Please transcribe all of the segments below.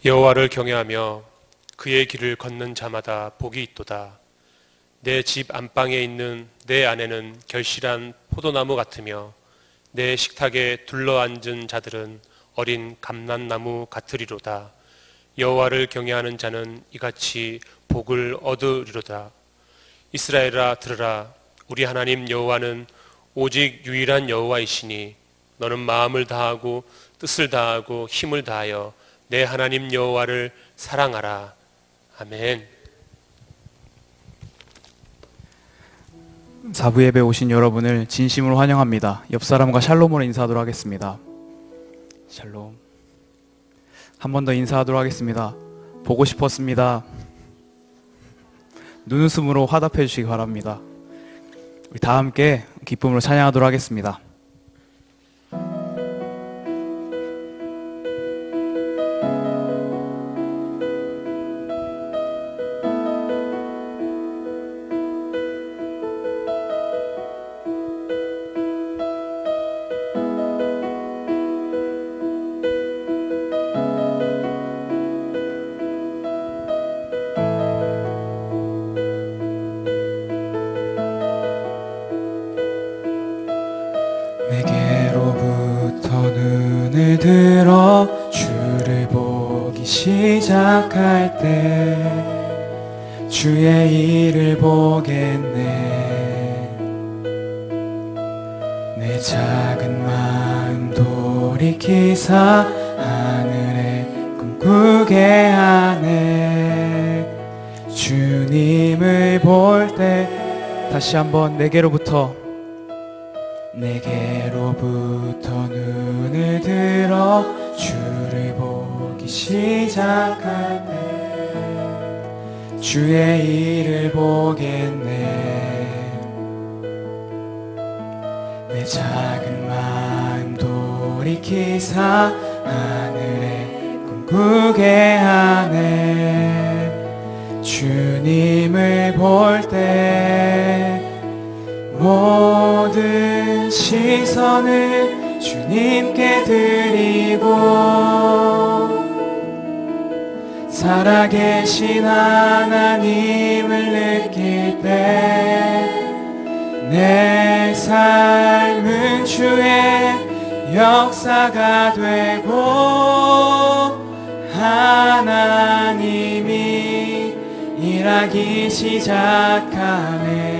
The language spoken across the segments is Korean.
여호와를 경외하며 그의 길을 걷는 자마다 복이 있도다. 내 집 안방에 있는 내 아내는 결실한 포도나무 같으며 내 식탁에 둘러앉은 자들은 어린 감람나무 같으리로다. 여호와를 경외하는 자는 이같이 복을 얻으리로다. 이스라엘아 들으라. 우리 하나님 여호와는 오직 유일한 여호와이시니 너는 마음을 다하고 뜻을 다하고 힘을 다하여 내 하나님 여호와를 사랑하라. 아멘. 사부 예배 오신 여러분을 진심으로 환영합니다. 옆 사람과 샬롬으로 인사하도록 하겠습니다. 샬롬. 한 번 더 인사하도록 하겠습니다. 보고 싶었습니다. 눈웃음으로 화답해 주시기 바랍니다. 우리 다 함께 기쁨으로 찬양하도록 하겠습니다. 내게로부터 눈을 들어 주를 보기 시작할 때 주의 일을 보겠네. 내 작은 마음 돌이키사 하늘에 꿈꾸게 하네. 주님을 볼 때 다시 한번 내게로부터 눈을 들어 주를 보기 시작할 때 주의 일을 보겠네. 내 작은 마음 돌이키사 하늘에 꿈꾸게 하네. 주님을 볼 때 모든 시선을 주님께 드리고 살아계신 하나님을 느낄 때 내 삶은 주의 역사가 되고 하나님이 일하기 시작하네.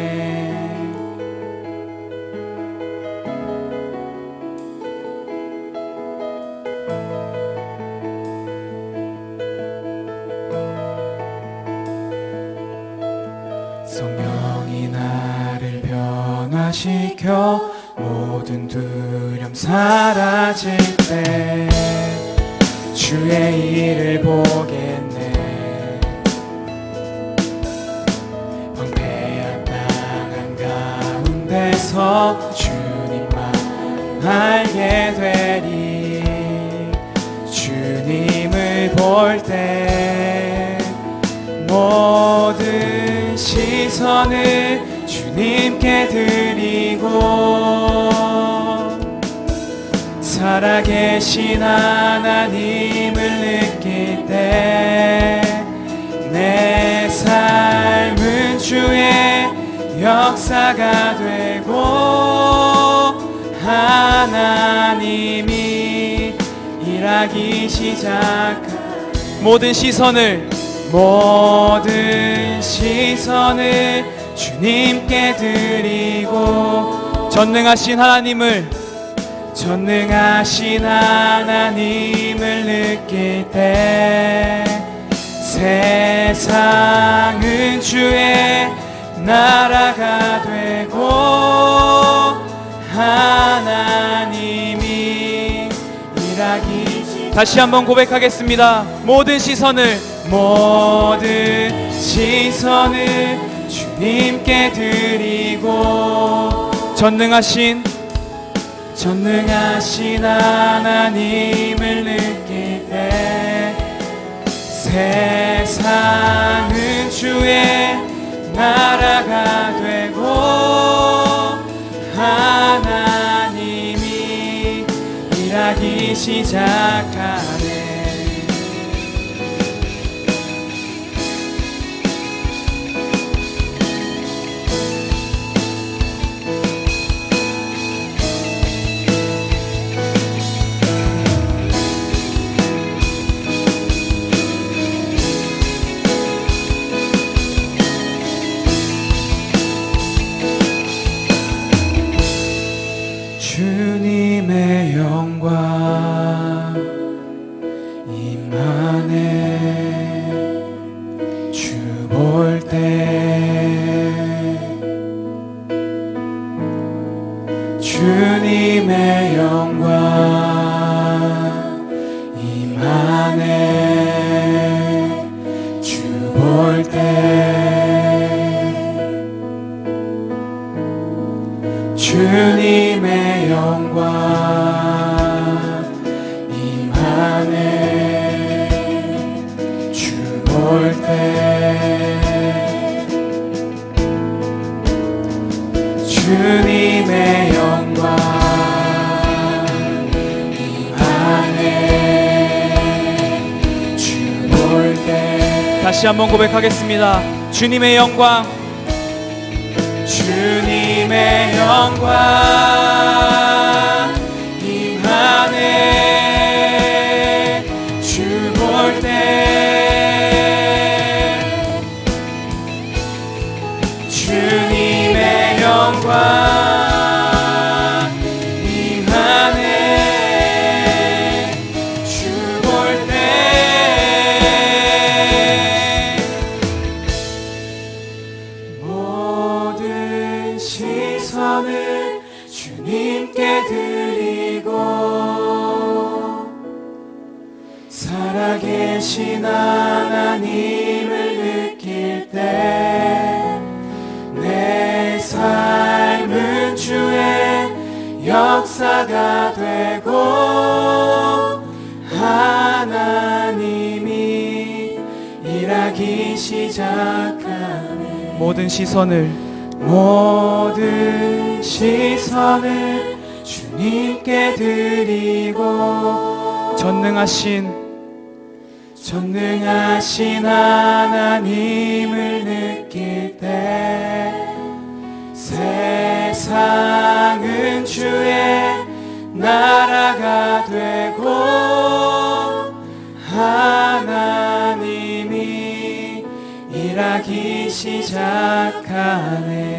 성령이 나를 변화시켜 모든 두려움 사라질 때 주의 일을 보겠네. 황폐한 땅 한가운데서 주님만 알게 되리. 주님을 볼 때 모든 시선을 주님께 드리고 살아계신 하나님을 느낄 때 내 삶은 주의 역사가 되고 하나님이 일하기 시작한 모든 시선을 주님께 드리고 전능하신 하나님을 느낄 때 세상은 주의 나라가 되고 하나님이 일하기. 다시 한번 고백하겠습니다. 모든 시선을 주님께 드리고 전능하신 하나님을 느낄 때 세상은 주의 나라가 되고 하나님이 일하기 시작하네. 안에 주 볼 때 주님의 영광 임하네 주 볼 때 주님의 영광 임하네 주 볼 때 다시 한번 고백하겠습니다. 주님의 영광, 주님의 영광 임하네 주 볼 때 주님의 영광 임하네 주 볼 때 모든 시선을 주님께 드리고 살아계신 하나님을 느낄 때 내 삶은 주의 역사가 되고 하나님이 일하기 시작하네 모든 시선을 주님께 드리고 전능하신 하나님을 느낄 때 세상은 주의 나라가 되고 하나님이 일하기 시작하네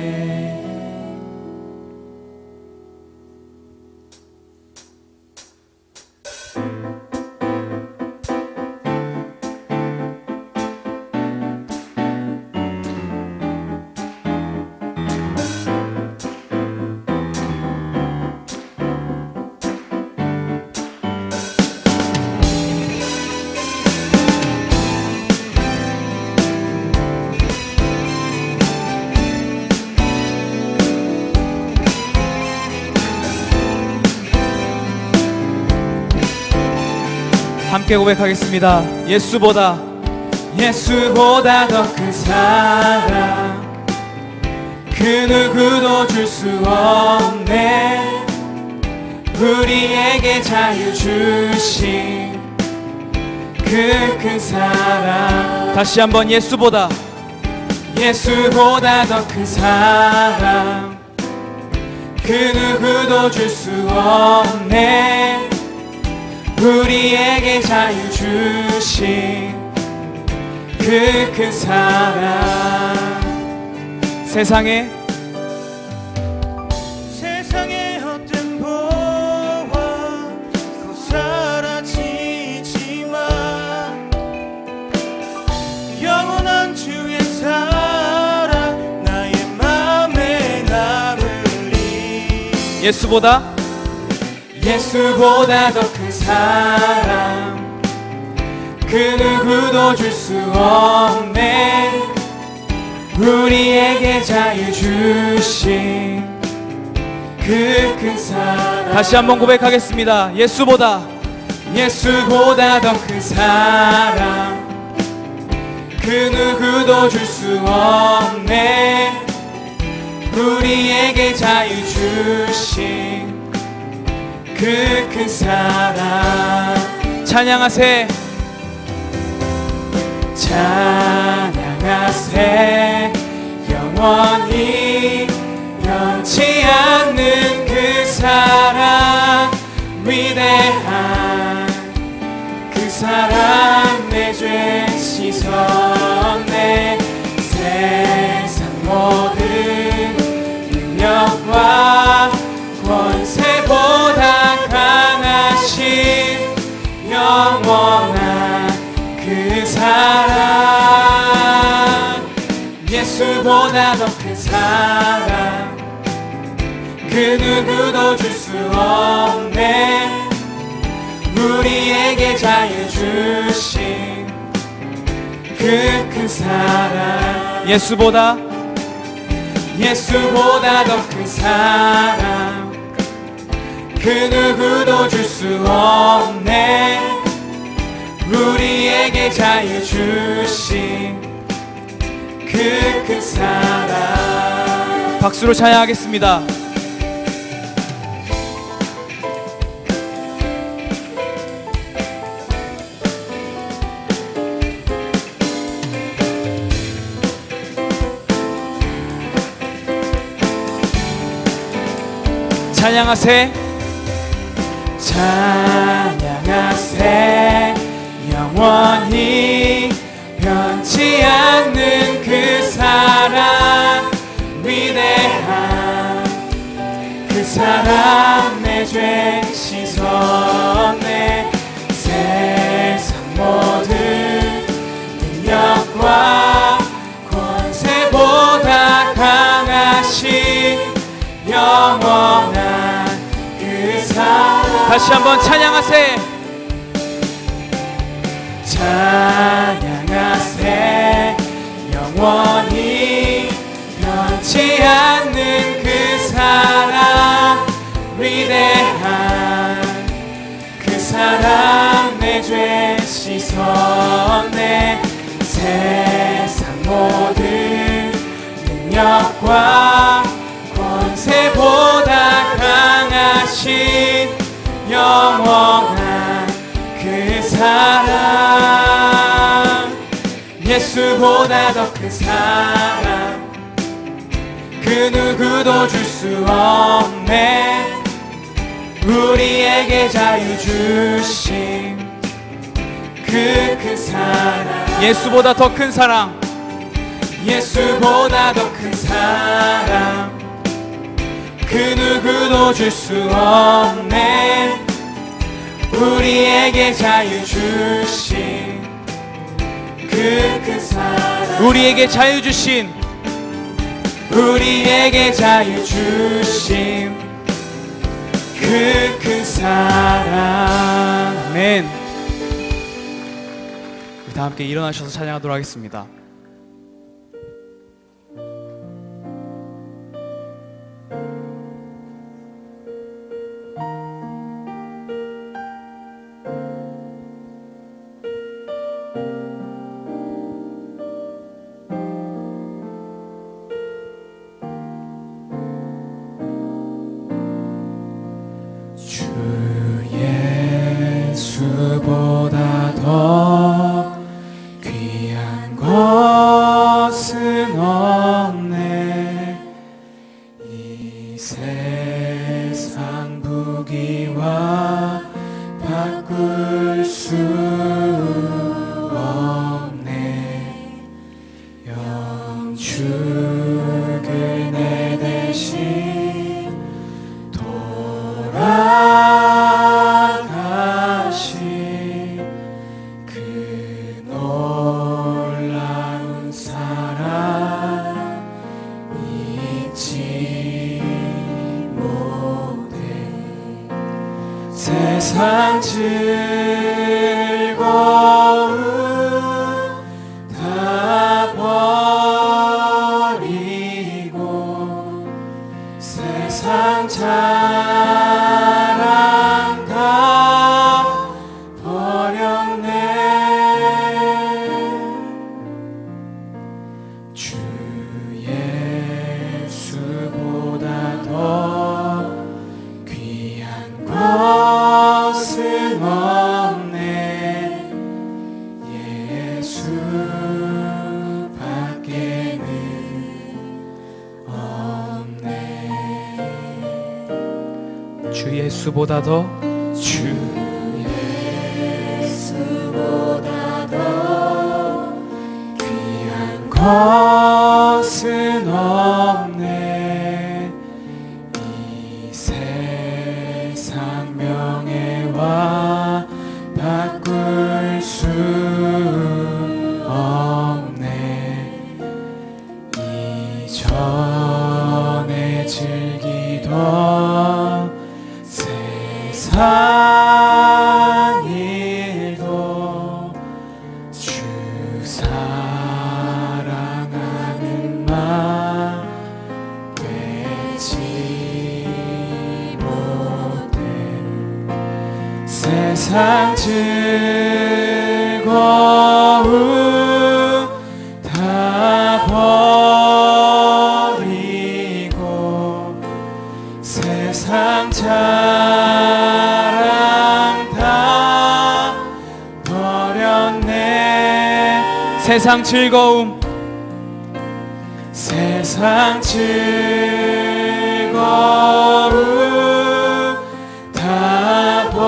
함께 고백하겠습니다. 예수보다 더 큰 사랑 그 누구도 줄 수 없네 우리에게 자유 주신 그 큰 사랑 다시 한번 예수보다 더 큰 사랑 그 누구도 줄 수 없네 우리에게 자유 주신 그 큰 사랑 세상에 헛된 보화 곧 사라지지만 영원한 주의 사랑 나의 맘에 남으리 예수보다 더 큰 사랑 그 누구도 줄 수 없네 우리에게 자유 주신 그 큰 사랑 다시 한번 고백하겠습니다. 예수보다 더 큰 사랑 그 누구도 줄 수 없네 우리에게 자유 주신 그 큰 사랑 찬양하세. 찬양하세 영원히 변치 않는 그 사랑 위대한 그 사랑 내 죄 씻었네 세상 모든 능력과 권세보다 강하신 영원한 그 사랑 예수보다 더 큰 사랑 그 누구도 줄 수 없네 우리에게 자유 주신 그 큰 사랑, 예수보다 더 큰 사랑, 그 누구도 줄 수 없네. 우리에게 자유 주신 그 큰 사랑. 박수로 찬양하겠습니다. 찬양하세, 찬양하세, 영원히 변치 않는 그 사랑, 위대한 그 사랑, 내 죄 씻었네. 세상 모든 능력과 권세보다 강하신 영원한 그 사랑. 다시 한번 찬양하세, 찬양하세, 영원히 변치 않는 그 사랑, 위대한 그 사랑, 내 죄 씻었네. 세상 모든 능력과 권세보다 강하신 영원한 그 사랑, 예수보다 더 큰 사랑, 그 누구도 줄 수 없네. 우리에게 자유 주신 그 큰 사랑, 예수보다 더 큰 사랑, 예수보다 더 큰 사랑, 그 누구도 줄 수 없네. 우리에게 자유 주신 그 큰 사랑, 우리에게 자유 주신, 우리에게 자유 주신 그 큰 사랑. 아멘. 다 함께 일어나셔서 찬양하도록 하겠습니다. 주 예수보다 더 귀한 것은 없네. 이 세상 부귀와 바꿀 수 없네. 영축을 내 대신 돌아가신 그 놀라운 사랑 잊지 못해. 세상 즐거움 다 버리고 세상 자랑 다 버렸네. 주 예수보다 더 귀한 것은 없네. 예수밖에는 없네. 주 예수보다 더, 주 예수보다 더 귀한 것은 없네. 이 세상 명예와 바꿀 수 없네. 이전에 즐기던 세상의 즐거움 다 버리고 세상 자랑 다 버렸네. 세상 즐거움 세상 즐거움 다 버리고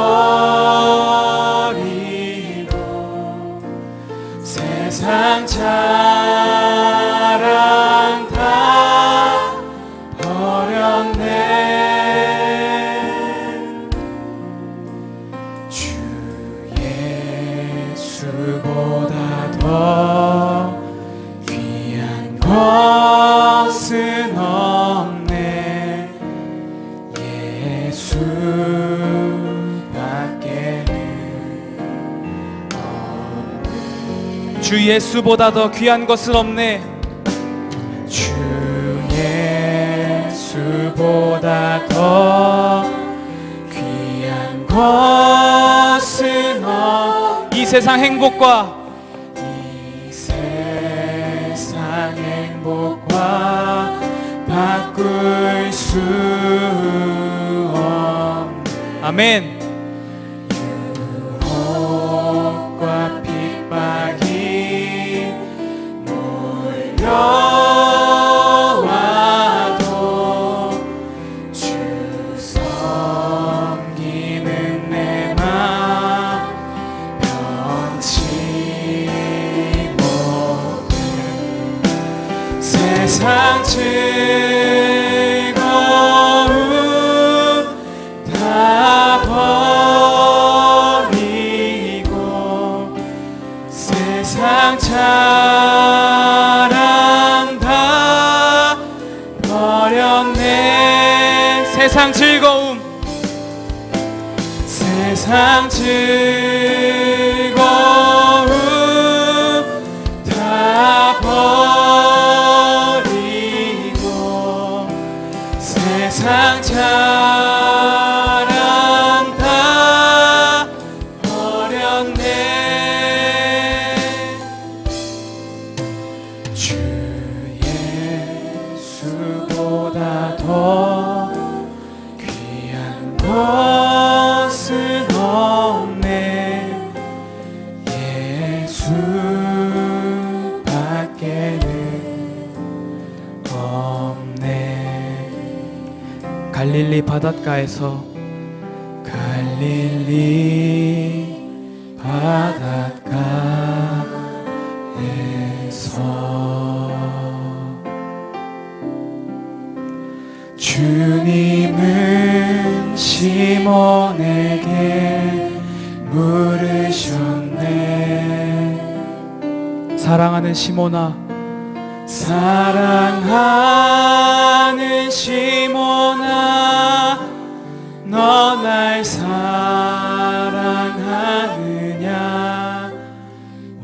세상 자랑 다 버렸네. 주 예수보다 더 귀한 것은 없네. 예수밖에는 주 예수보다 더 귀한 것은 없네. 주 예수보다 더 귀한 것은 이 세상 행복과 이 세상 행복과 바꿀 수 없는 아멘. 유혹과 핍박이 몰려와도 주 섬기는 내 맘 변치 못해. 세상 즐거움 다 버리고 세상 자랑 다 버렸네. 세상 즐거움 세상 즐거움 다 버리고 세상 자랑 다 버렸네. 주 예수보다 더 귀한 것은 없네. 예수밖에는 없네. 갈릴리 바닷가에서 갈릴리 바닷가에서 주님은 시몬에게 물으셨네. 사랑하는 시몬아, 사랑하는 시몬아, 너 날 사랑하느냐.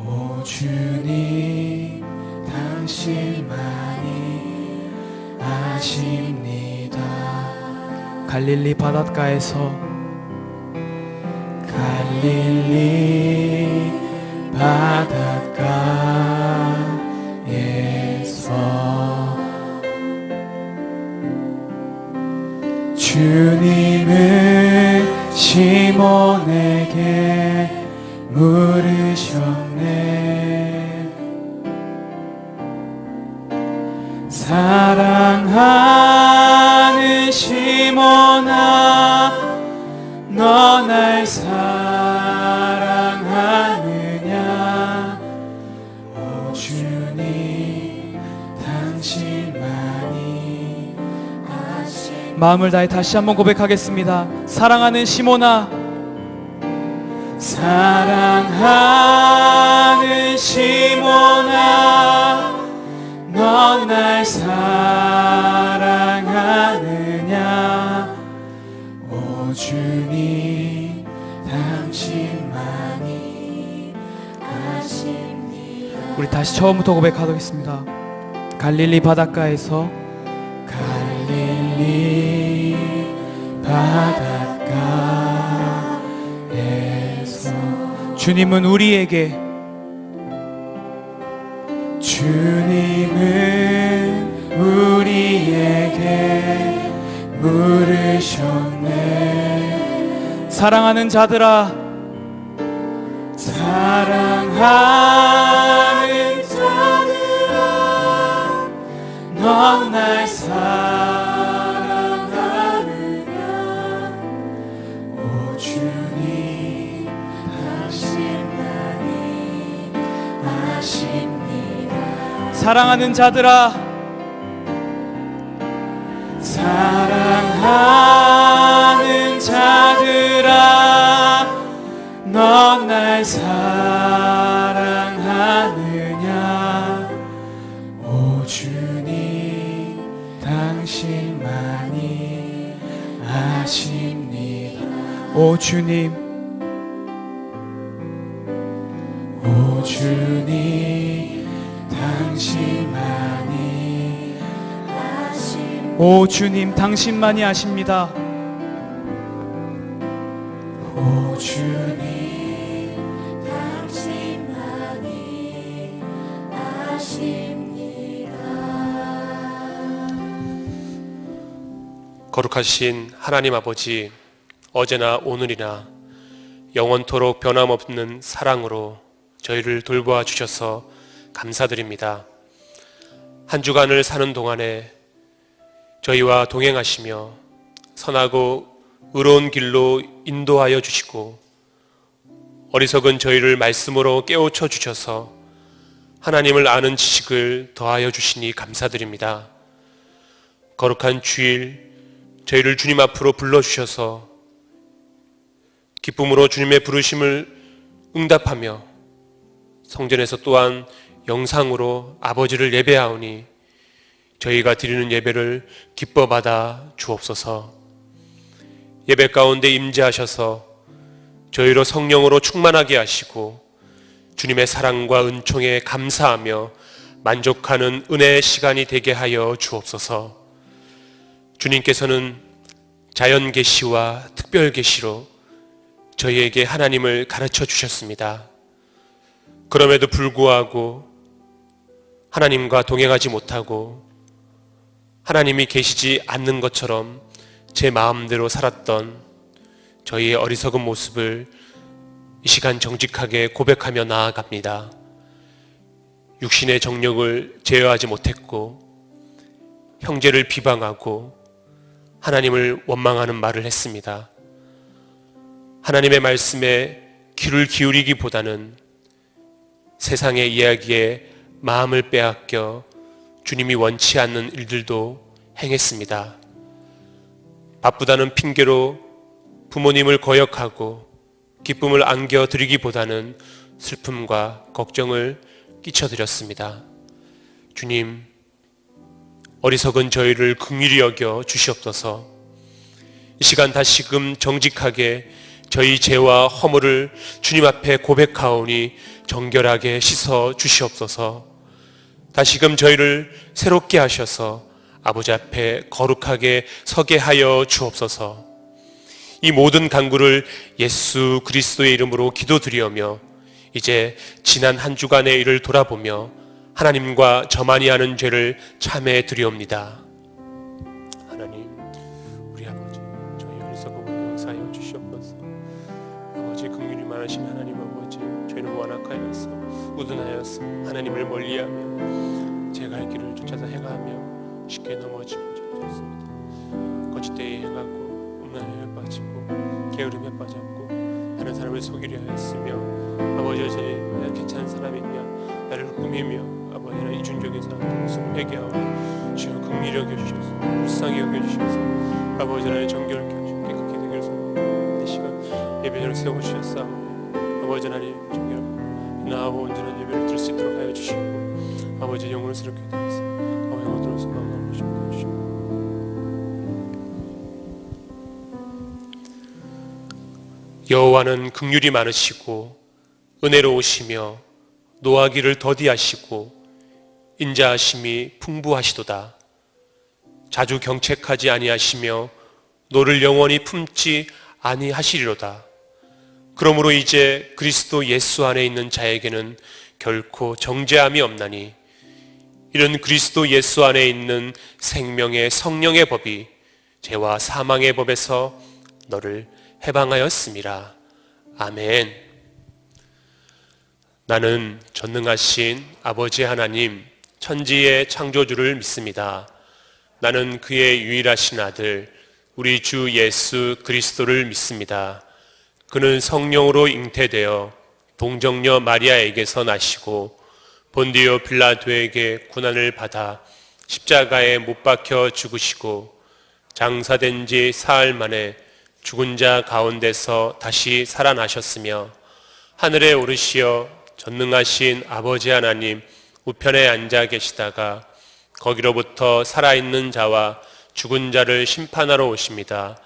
오 주님, 당신만이 아십니다. 갈릴리 바닷가에서 갈릴리 바닷가에서 주님은 시몬에게 물으셨네. 사랑하는 시몬아, 너 날 사랑하느냐. 오 주님, 당신만이 아십니다. 마음을 다해 다시 한번 고백하겠습니다. 사랑하는 시몬아, 사랑하는 시몬아, 너 날 사랑하느냐. 오 주님, 당신만이 아십니다. 우리 다시 처음부터 고백하겠습니다. 갈릴리 바닷가에서 갈릴리 바닷가에서 주님은 우리에게 주님은 우리에게 물으셨네. 사랑하는 자들아, 사랑하는 자들아, 넌 날 사랑하느냐. 오 주님, 당신만이 아십니다. 사랑하는 자들아, 사랑하는 자들아, 넌 날 사랑하느냐. 오 주님, 당신만이 아십니다. 오 주님, 오 주님, 당신만이 아십니다. 오 주님, 당신만이 아십니다. 오 주님, 당신만이 아십니다. 거룩하신 하나님 아버지, 어제나 오늘이나 영원토록 변함없는 사랑으로 저희를 돌보아 주셔서 감사드립니다. 한 주간을 사는 동안에 저희와 동행하시며 선하고 의로운 길로 인도하여 주시고 어리석은 저희를 말씀으로 깨우쳐 주셔서 하나님을 아는 지식을 더하여 주시니 감사드립니다. 거룩한 주일 저희를 주님 앞으로 불러주셔서 기쁨으로 주님의 부르심을 응답하며 성전에서 또한 영상으로 아버지를 예배하오니 저희가 드리는 예배를 기뻐 받아 주옵소서. 예배 가운데 임재하셔서 저희로 성령으로 충만하게 하시고 주님의 사랑과 은총에 감사하며 만족하는 은혜의 시간이 되게 하여 주옵소서. 주님께서는 자연 계시와 특별 계시로 저희에게 하나님을 가르쳐 주셨습니다. 그럼에도 불구하고 하나님과 동행하지 못하고 하나님이 계시지 않는 것처럼 제 마음대로 살았던 저희의 어리석은 모습을 이 시간 정직하게 고백하며 나아갑니다. 육신의 정욕을 제어하지 못했고 형제를 비방하고 하나님을 원망하는 말을 했습니다. 하나님의 말씀에 귀를 기울이기보다는 세상의 이야기에 마음을 빼앗겨 주님이 원치 않는 일들도 행했습니다. 바쁘다는 핑계로 부모님을 거역하고 기쁨을 안겨드리기보다는 슬픔과 걱정을 끼쳐드렸습니다. 주님, 어리석은 저희를 긍휼히 여겨 주시옵소서. 이 시간 다시금 정직하게 저희 죄와 허물을 주님 앞에 고백하오니 정결하게 씻어 주시옵소서. 다시금 저희를 새롭게 하셔서 아버지 앞에 거룩하게 서게 하여 주옵소서. 이 모든 간구를 예수 그리스도의 이름으로 기도드리오며 이제 지난 한 주간의 일을 돌아보며 하나님과 저만이 하는 죄를 참해 드리옵니다. 하나님, 우리 아버지, 저희 어리석음을 용서하여 주시옵소서. 아버지, 긍휼이 많으신 하나님 아버지, 저희는 완악하여서 우둔하여서 하나님을 멀리하며 제 갈 길을 쫓아서 행하며 쉽게 넘어지고 저졌습니다. 거짓되이 행하고 음란에 빠지고 게으름에 빠졌고 다른 사람을 속이려 하였으며 아버지, 저희 내가 괜찮은 사람이며 나를 꾸미며 아버지, 나 이중적인 사람들 모습을 회개하오니 주여 긍휼히 여겨주셔서 불쌍히 여겨주셔서 아버지, 나의 정결케 하시고 깨끗게 되게 해서 이 시간 예배를 세워주셨사오니 아버지, 하나님 정결하고 나하고 온전한 예배를 드릴 수 있도록 하여 주시고 아버지, 영혼을 새롭게 되어서 영혼을 들어서 마음을 주시고 주시고 여호와는 긍휼이 많으시고 은혜로우시며 노하기를 더디하시고 인자하심이 풍부하시도다. 자주 경책하지 아니하시며 노를 영원히 품지 아니하시리로다. 그러므로 이제 그리스도 예수 안에 있는 자에게는 결코 정죄함이 없나니 이런 그리스도 예수 안에 있는 생명의 성령의 법이 죄와 사망의 법에서 너를 해방하였음이라. 아멘. 나는 전능하신 아버지 하나님, 천지의 창조주를 믿습니다. 나는 그의 유일하신 아들, 우리 주 예수 그리스도를 믿습니다. 그는 성령으로 잉태되어 동정녀 마리아에게서 나시고 본디오 빌라도에게 고난을 받아 십자가에 못 박혀 죽으시고 장사된 지 사흘 만에 죽은 자 가운데서 다시 살아나셨으며 하늘에 오르시어 전능하신 아버지 하나님 우편에 앉아 계시다가 거기로부터 살아있는 자와 죽은 자를 심판하러 오십니다.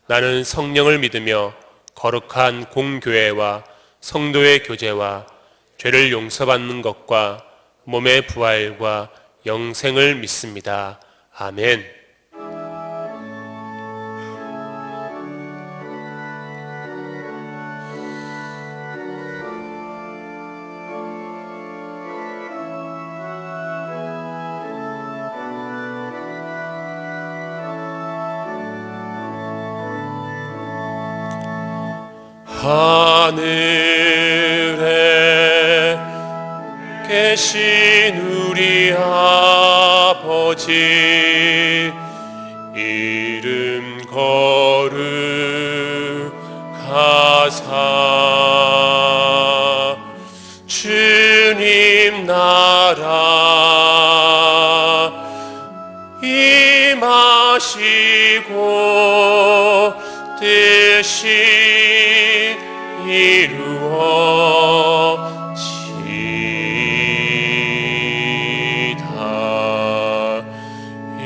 나는 성령을 믿으며 거룩한 공교회와 성도의 교제와 죄를 용서받는 것과 몸의 부활과 영생을 믿습니다. 아멘. 하늘에 계신 우리 아버지 이름 거룩하사 주님 나라 임하시고 뜻이 이루어지다.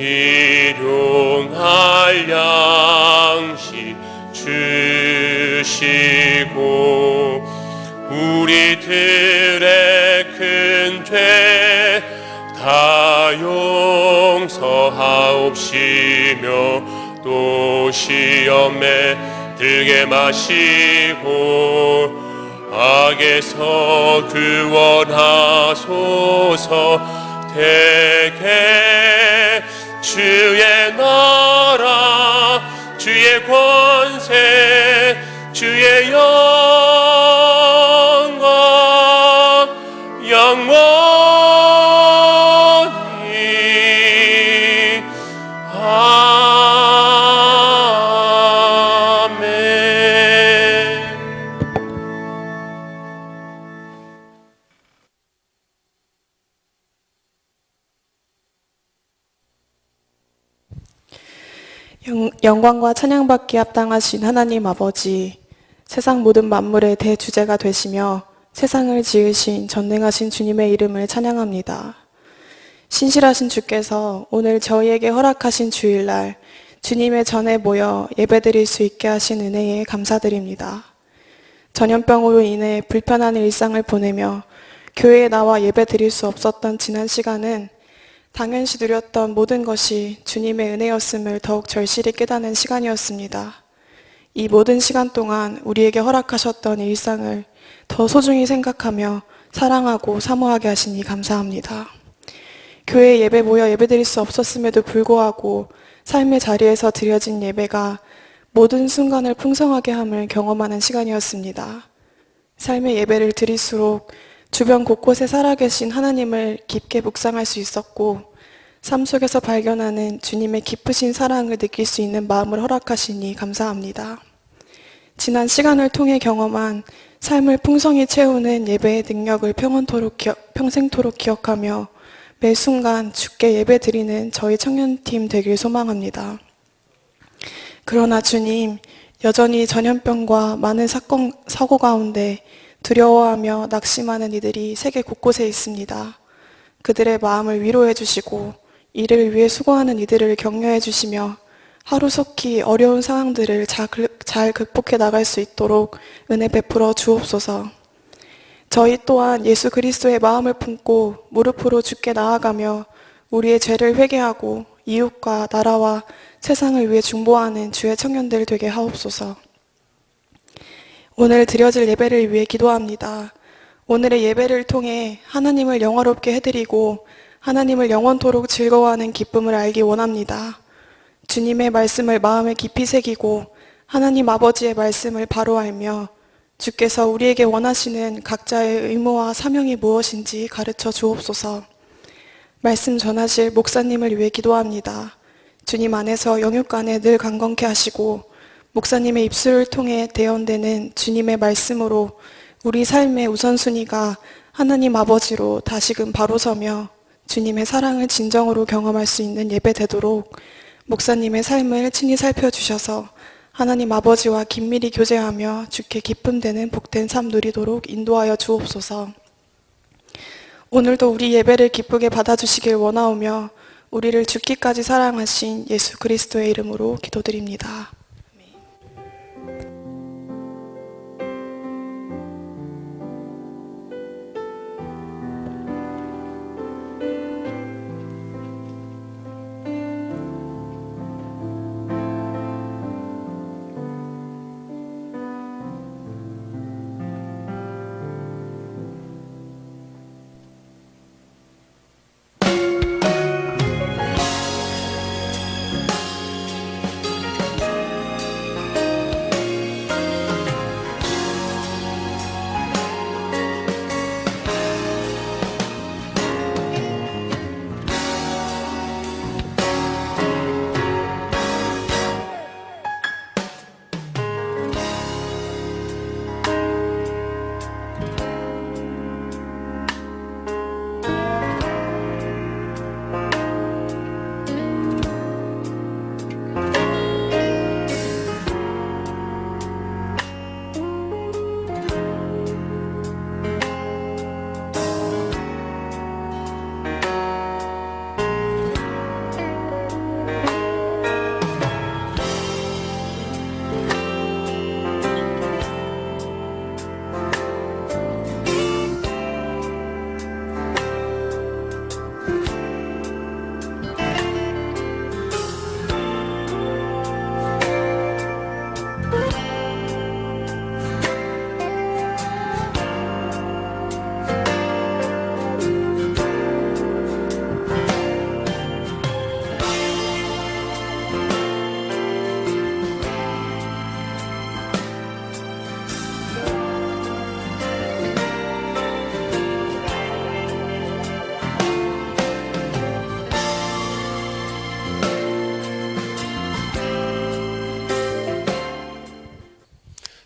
일용할 양식 주시고 우리들의 큰 죄 다 용서하옵시며 또 시험에 들게 마시고 악에서 구원하소서. 대개 주의 나라 주의 권세 주의 영광 영원히 영광과 찬양받기 합당하신 하나님 아버지, 세상 모든 만물의 대주제가 되시며 세상을 지으신 전능하신 주님의 이름을 찬양합니다. 신실하신 주께서 오늘 저희에게 허락하신 주일날 주님의 전에 모여 예배드릴 수 있게 하신 은혜에 감사드립니다. 전염병으로 인해 불편한 일상을 보내며 교회에 나와 예배드릴 수 없었던 지난 시간은 당연시 누렸던 모든 것이 주님의 은혜였음을 더욱 절실히 깨닫는 시간이었습니다. 이 모든 시간 동안 우리에게 허락하셨던 일상을 더 소중히 생각하며 사랑하고 사모하게 하시니 감사합니다. 교회에 예배 모여 예배드릴 수 없었음에도 불구하고 삶의 자리에서 드려진 예배가 모든 순간을 풍성하게 함을 경험하는 시간이었습니다. 삶의 예배를 드릴수록 주변 곳곳에 살아계신 하나님을 깊게 묵상할 수 있었고 삶 속에서 발견하는 주님의 깊으신 사랑을 느낄 수 있는 마음을 허락하시니 감사합니다. 지난 시간을 통해 경험한 삶을 풍성히 채우는 예배의 능력을 평생토록 기억하며 매 순간 주께 예배드리는 저희 청년팀 되길 소망합니다. 그러나 주님, 여전히 전염병과 많은 사고 가운데 두려워하며 낙심하는 이들이 세계 곳곳에 있습니다. 그들의 마음을 위로해 주시고 이를 위해 수고하는 이들을 격려해 주시며 하루속히 어려운 상황들을 잘 극복해 나갈 수 있도록 은혜 베풀어 주옵소서. 저희 또한 예수 그리스도의 마음을 품고 무릎으로 주께 나아가며 우리의 죄를 회개하고 이웃과 나라와 세상을 위해 중보하는 주의 청년들 되게 하옵소서. 오늘 드려질 예배를 위해 기도합니다. 오늘의 예배를 통해 하나님을 영화롭게 해드리고 하나님을 영원토록 즐거워하는 기쁨을 알기 원합니다. 주님의 말씀을 마음에 깊이 새기고 하나님 아버지의 말씀을 바로 알며 주께서 우리에게 원하시는 각자의 의무와 사명이 무엇인지 가르쳐 주옵소서. 말씀 전하실 목사님을 위해 기도합니다. 주님 안에서 영육간에 늘 강건케 하시고 목사님의 입술을 통해 대언되는 주님의 말씀으로 우리 삶의 우선순위가 하나님 아버지로 다시금 바로 서며 주님의 사랑을 진정으로 경험할 수 있는 예배 되도록 목사님의 삶을 친히 살펴주셔서 하나님 아버지와 긴밀히 교제하며 주께 기쁨 되는 복된 삶 누리도록 인도하여 주옵소서. 오늘도 우리 예배를 기쁘게 받아주시길 원하오며 우리를 죽기까지 사랑하신 예수 그리스도의 이름으로 기도드립니다.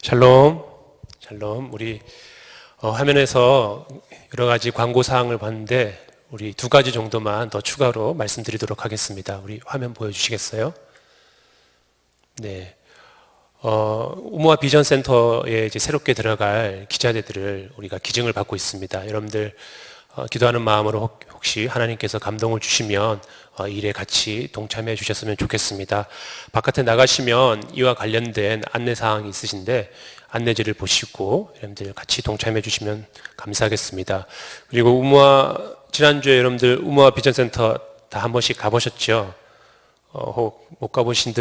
샬롬, 샬롬. 우리 화면에서 여러 가지 광고 사항을 봤는데 우리 두 가지 정도만 더 추가로 말씀드리도록 하겠습니다. 우리 화면 보여주시겠어요? 네. 우모아 비전 센터에 이제 새롭게 들어갈 기자들을 우리가 기증을 받고 있습니다. 여러분들 기도하는 마음으로 혹시 하나님께서 감동을 주시면 이 일에 같이 동참해 주셨으면 좋겠습니다. 바깥에 나가시면 이와 관련된 안내사항이 있으신데 안내지를 보시고 여러분들 같이 동참해 주시면 감사하겠습니다. 그리고 지난주에 여러분들 우모아 비전센터 다 한 번씩 가보셨죠? 혹 못 가보신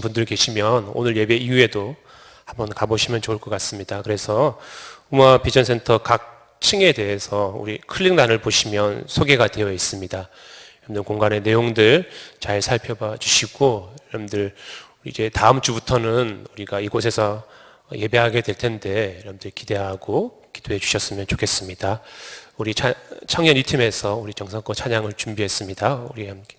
분들 계시면 오늘 예배 이후에도 한번 가보시면 좋을 것 같습니다. 그래서 우모아 비전센터 각 층에 대해서 우리 클릭란을 보시면 소개가 되어 있습니다. 여러분들 공간의 내용들 잘 살펴봐 주시고 여러분들 이제 다음 주부터는 우리가 이곳에서 예배하게 될 텐데 여러분들 기대하고 기도해 주셨으면 좋겠습니다. 우리 청년 이 팀에서 우리 정성껏 찬양을 준비했습니다. 우리 함께.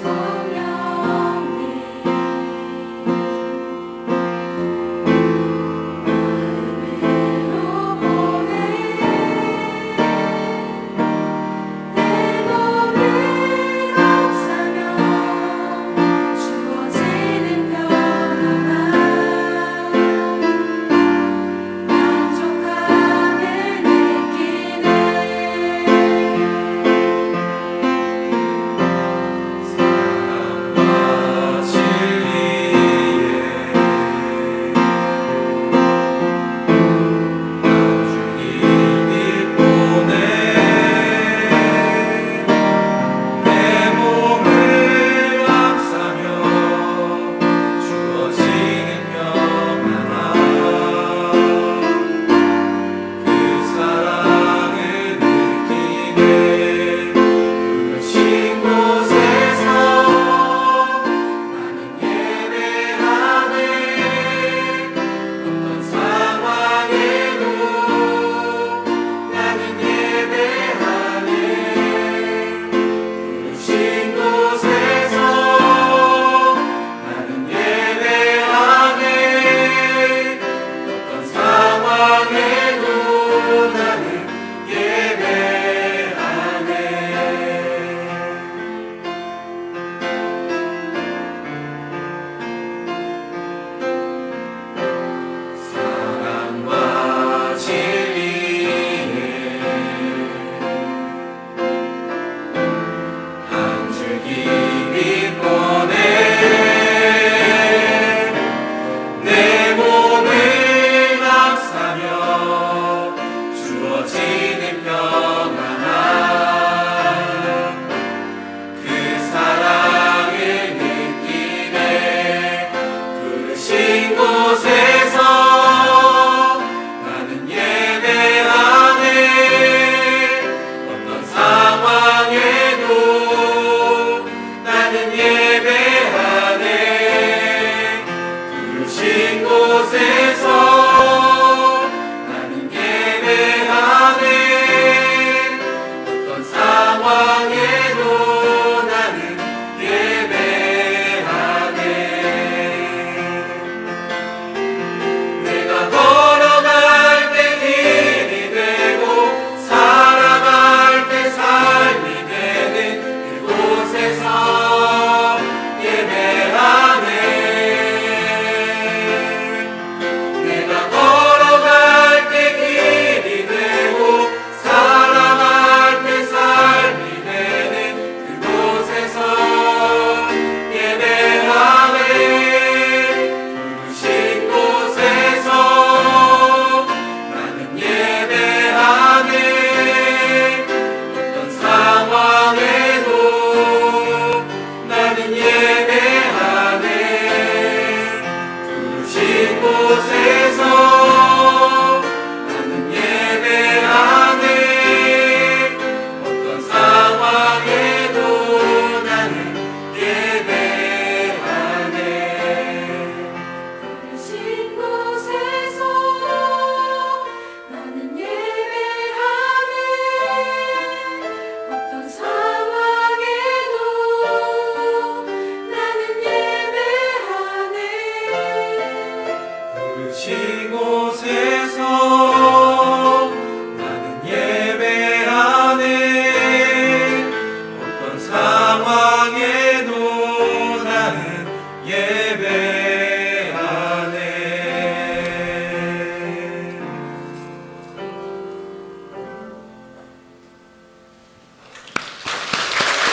성령님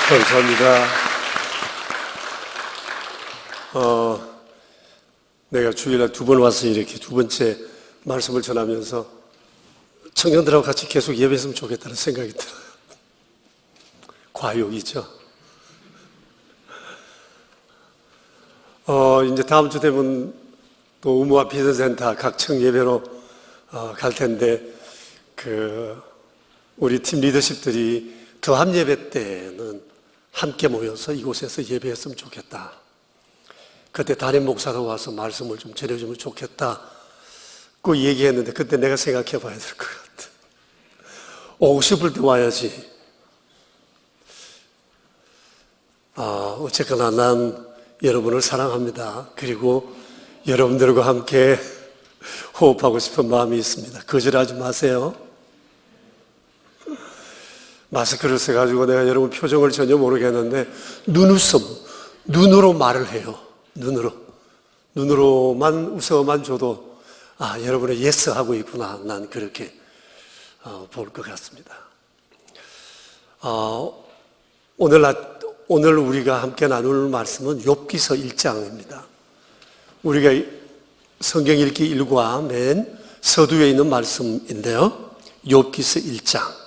감사합니다. 내가 주일날 두 번 와서 이렇게 두 번째 말씀을 전하면서 청년들하고 같이 계속 예배했으면 좋겠다는 생각이 들어요. 과욕이죠. 이제 다음 주 되면 또 의무와 비전센터 각청 예배로 갈 텐데, 우리 팀 리더십들이 더함 예배 때는 함께 모여서 이곳에서 예배했으면 좋겠다. 그때 담임 목사가 와서 말씀을 좀 전해주면 좋겠다. 그 얘기했는데, 그때 내가 생각해 봐야 될 것 같아. 오고 싶을 때 와야지. 어쨌거나 난 여러분을 사랑합니다. 그리고 여러분들과 함께 호흡하고 싶은 마음이 있습니다. 거절하지 마세요. 마스크를 써가지고 내가 여러분 표정을 전혀 모르겠는데, 눈웃음, 눈으로 말을 해요. 눈으로만 웃어만 줘도 여러분의 예스 하고 있구나. 난 그렇게 볼 것 같습니다. 오늘 우리가 함께 나눌 말씀은 욥기서 1장입니다. 우리가 성경 읽기 일과 맨 서두에 있는 말씀인데요. 욥기서 1장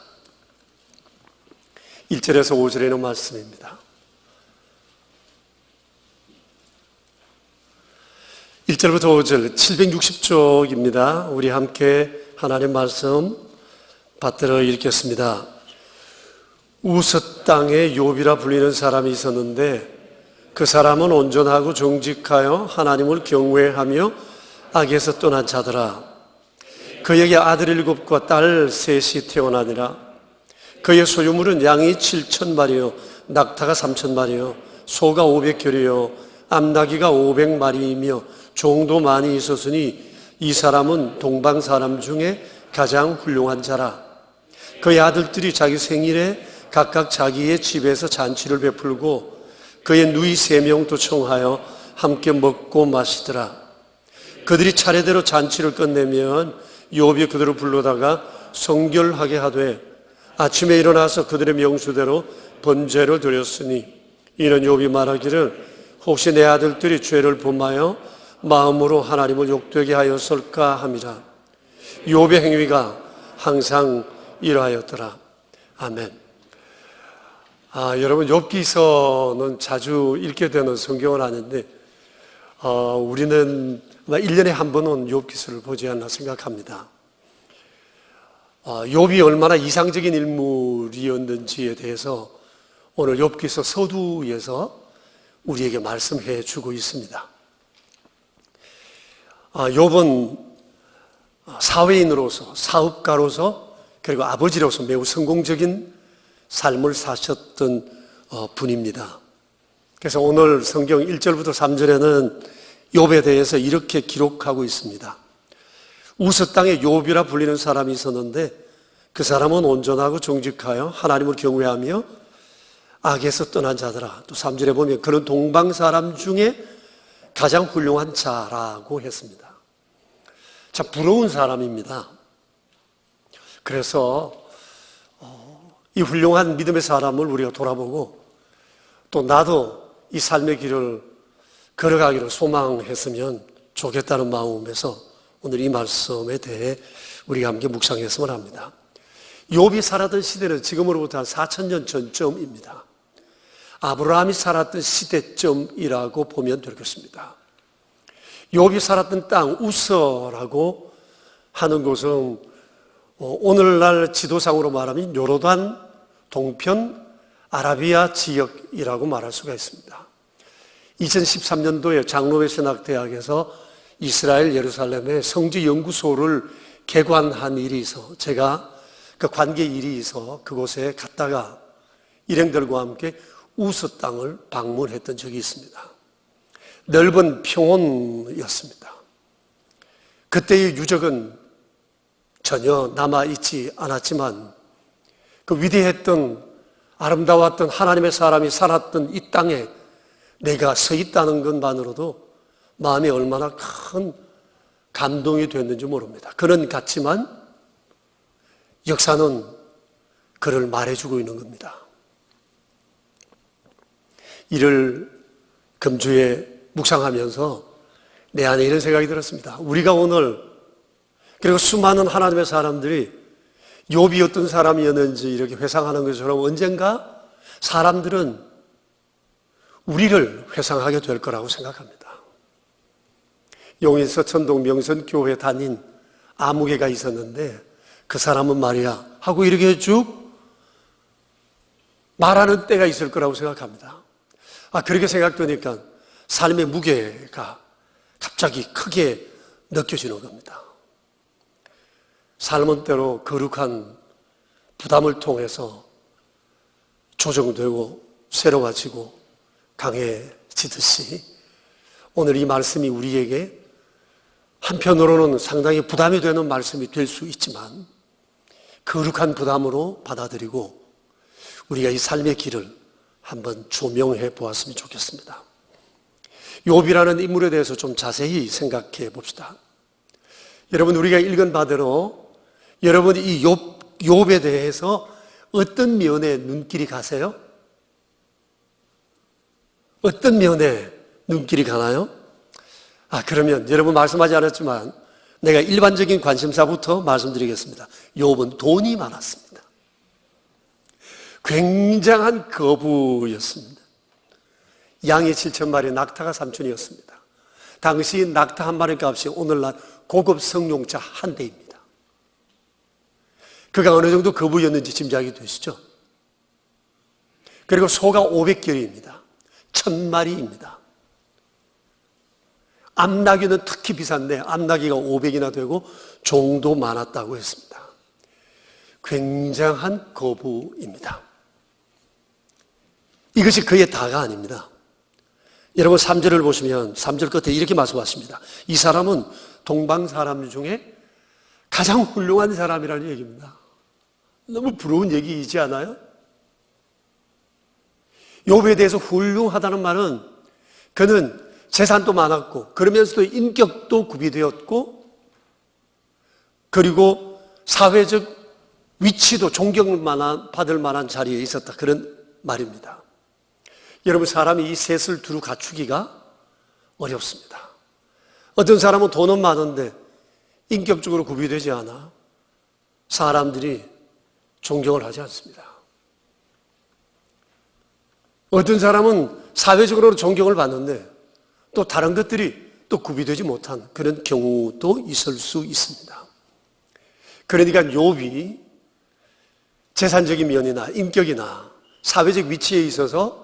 1절에서 5절에 있는 말씀입니다. 1절부터 5절 760쪽입니다. 우리 함께 하나님 말씀 받들어 읽겠습니다. 우스 땅에 욥이라 불리는 사람이 있었는데 그 사람은 온전하고 정직하여 하나님을 경외하며 악에서 떠난 자더라. 그에게 아들 7과 딸 3이 태어나니라. 그의 소유물은 양이 7,000마리요 낙타가 3,000마리요 소가 500결이요 암나귀가 500마리이며 종도 많이 있었으니 이 사람은 동방 사람 중에 가장 훌륭한 자라. 그의 아들들이 자기 생일에 각각 자기의 집에서 잔치를 베풀고 그의 누이 3명도 청하여 함께 먹고 마시더라. 그들이 차례대로 잔치를 끝내면 욥이 그들을 불러다가 성결하게 하되 아침에 일어나서 그들의 명수대로 번제를 드렸으니 이는 욥이 말하기를 혹시 내 아들들이 죄를 범하여 마음으로 하나님을 욕되게 하였을까 함이라. 욥의 행위가 항상 이러하였더라. 아멘. 여러분, 욥기서는 자주 읽게 되는 성경은 아닌데 우리는 1년에 한 번은 욥기서를 보지 않나 생각합니다. 욥이 얼마나 이상적인 인물이었는지에 대해서 오늘 욥기서 서두에서 우리에게 말씀해 주고 있습니다. 욥은 사회인으로서, 사업가로서, 그리고 아버지로서 매우 성공적인 삶을 사셨던 분입니다. 그래서 오늘 성경 1절부터 3절에는 욥에 대해서 이렇게 기록하고 있습니다. 우스 땅에 욥이라 불리는 사람이 있었는데 그 사람은 온전하고 정직하여 하나님을 경외하며 악에서 떠난 자더라. 또 3절에 보면 그는 동방 사람 중에 가장 훌륭한 자라고 했습니다. 참 부러운 사람입니다. 그래서 이 훌륭한 믿음의 사람을 우리가 돌아보고 또 나도 이 삶의 길을 걸어가기를 소망했으면 좋겠다는 마음에서 오늘 이 말씀에 대해 우리가 함께 묵상했으면 합니다. 욥이 살았던 시대는 지금으로부터 한 4,000년 전쯤입니다. 아브라함이 살았던 시대쯤이라고 보면 될 것입니다. 욥이 살았던 땅 우스라고 하는 곳은 오늘날 지도상으로 말하면 요르단 동편 아라비아 지역이라고 말할 수가 있습니다. 2013년도에 장로회신학대학에서 이스라엘 예루살렘에 성지연구소를 개관한 일이 있어 제가 그 관계 일이 있어 그곳에 갔다가 일행들과 함께 우스 땅을 방문했던 적이 있습니다. 넓은 평원이었습니다. 그때의 유적은 전혀 남아있지 않았지만 그 위대했던 아름다웠던 하나님의 사람이 살았던 이 땅에 내가 서 있다는 것만으로도 마음이 얼마나 큰 감동이 됐는지 모릅니다. 그는 같지만 역사는 그를 말해주고 있는 겁니다. 이를 금주에 묵상하면서 내 안에 이런 생각이 들었습니다. 우리가 오늘 그리고 수많은 하나님의 사람들이 욥이 어떤 사람이었는지 이렇게 회상하는 것처럼 언젠가 사람들은 우리를 회상하게 될 거라고 생각합니다. 용인 서천동 명선교회 다닌 아무개가 있었는데 그 사람은 말이야 하고 이렇게 쭉 말하는 때가 있을 거라고 생각합니다. 그렇게 생각되니까 삶의 무게가 갑자기 크게 느껴지는 겁니다. 삶은 때로 거룩한 부담을 통해서 조정되고 새로워지고 강해지듯이 오늘 이 말씀이 우리에게 한편으로는 상당히 부담이 되는 말씀이 될 수 있지만 거룩한 부담으로 받아들이고 우리가 이 삶의 길을 한번 조명해 보았으면 좋겠습니다. 욥이라는 인물에 대해서 좀 자세히 생각해 봅시다. 여러분, 우리가 읽은 바대로 여러분 이 욥에 대해서 어떤 면에 눈길이 가세요? 어떤 면에 눈길이 가나요? 그러면 여러분 말씀하지 않았지만 내가 일반적인 관심사부터 말씀드리겠습니다. 욥은 돈이 많았습니다. 굉장한 거부였습니다. 양이 7,000마리, 낙타가 3,000이었습니다. 당시 낙타 한 마리 값이 오늘날 고급 성용차 한 대입니다. 그가 어느 정도 거부였는지 짐작이 되시죠? 그리고 소가 500결입니다. 1,000마리입니다. 암나귀는 특히 비싼데 암나귀가 500이나 되고 종도 많았다고 했습니다. 굉장한 거부입니다. 이것이 그의 다가 아닙니다. 여러분 3절을 보시면 3절 끝에 이렇게 말씀하십니다. 이 사람은 동방 사람 중에 가장 훌륭한 사람이라는 얘기입니다. 너무 부러운 얘기이지 않아요? 욥에 대해서 훌륭하다는 말은 그는 재산도 많았고 그러면서도 인격도 구비되었고 그리고 사회적 위치도 존경을 받을 만한 자리에 있었다, 그런 말입니다. 여러분, 사람이 이 셋을 두루 갖추기가 어렵습니다. 어떤 사람은 돈은 많은데 인격적으로 구비되지 않아 사람들이 존경을 하지 않습니다. 어떤 사람은 사회적으로 존경을 받는데 또 다른 것들이 또 구비되지 못한 그런 경우도 있을 수 있습니다. 그러니까 욥이 재산적인 면이나 인격이나 사회적 위치에 있어서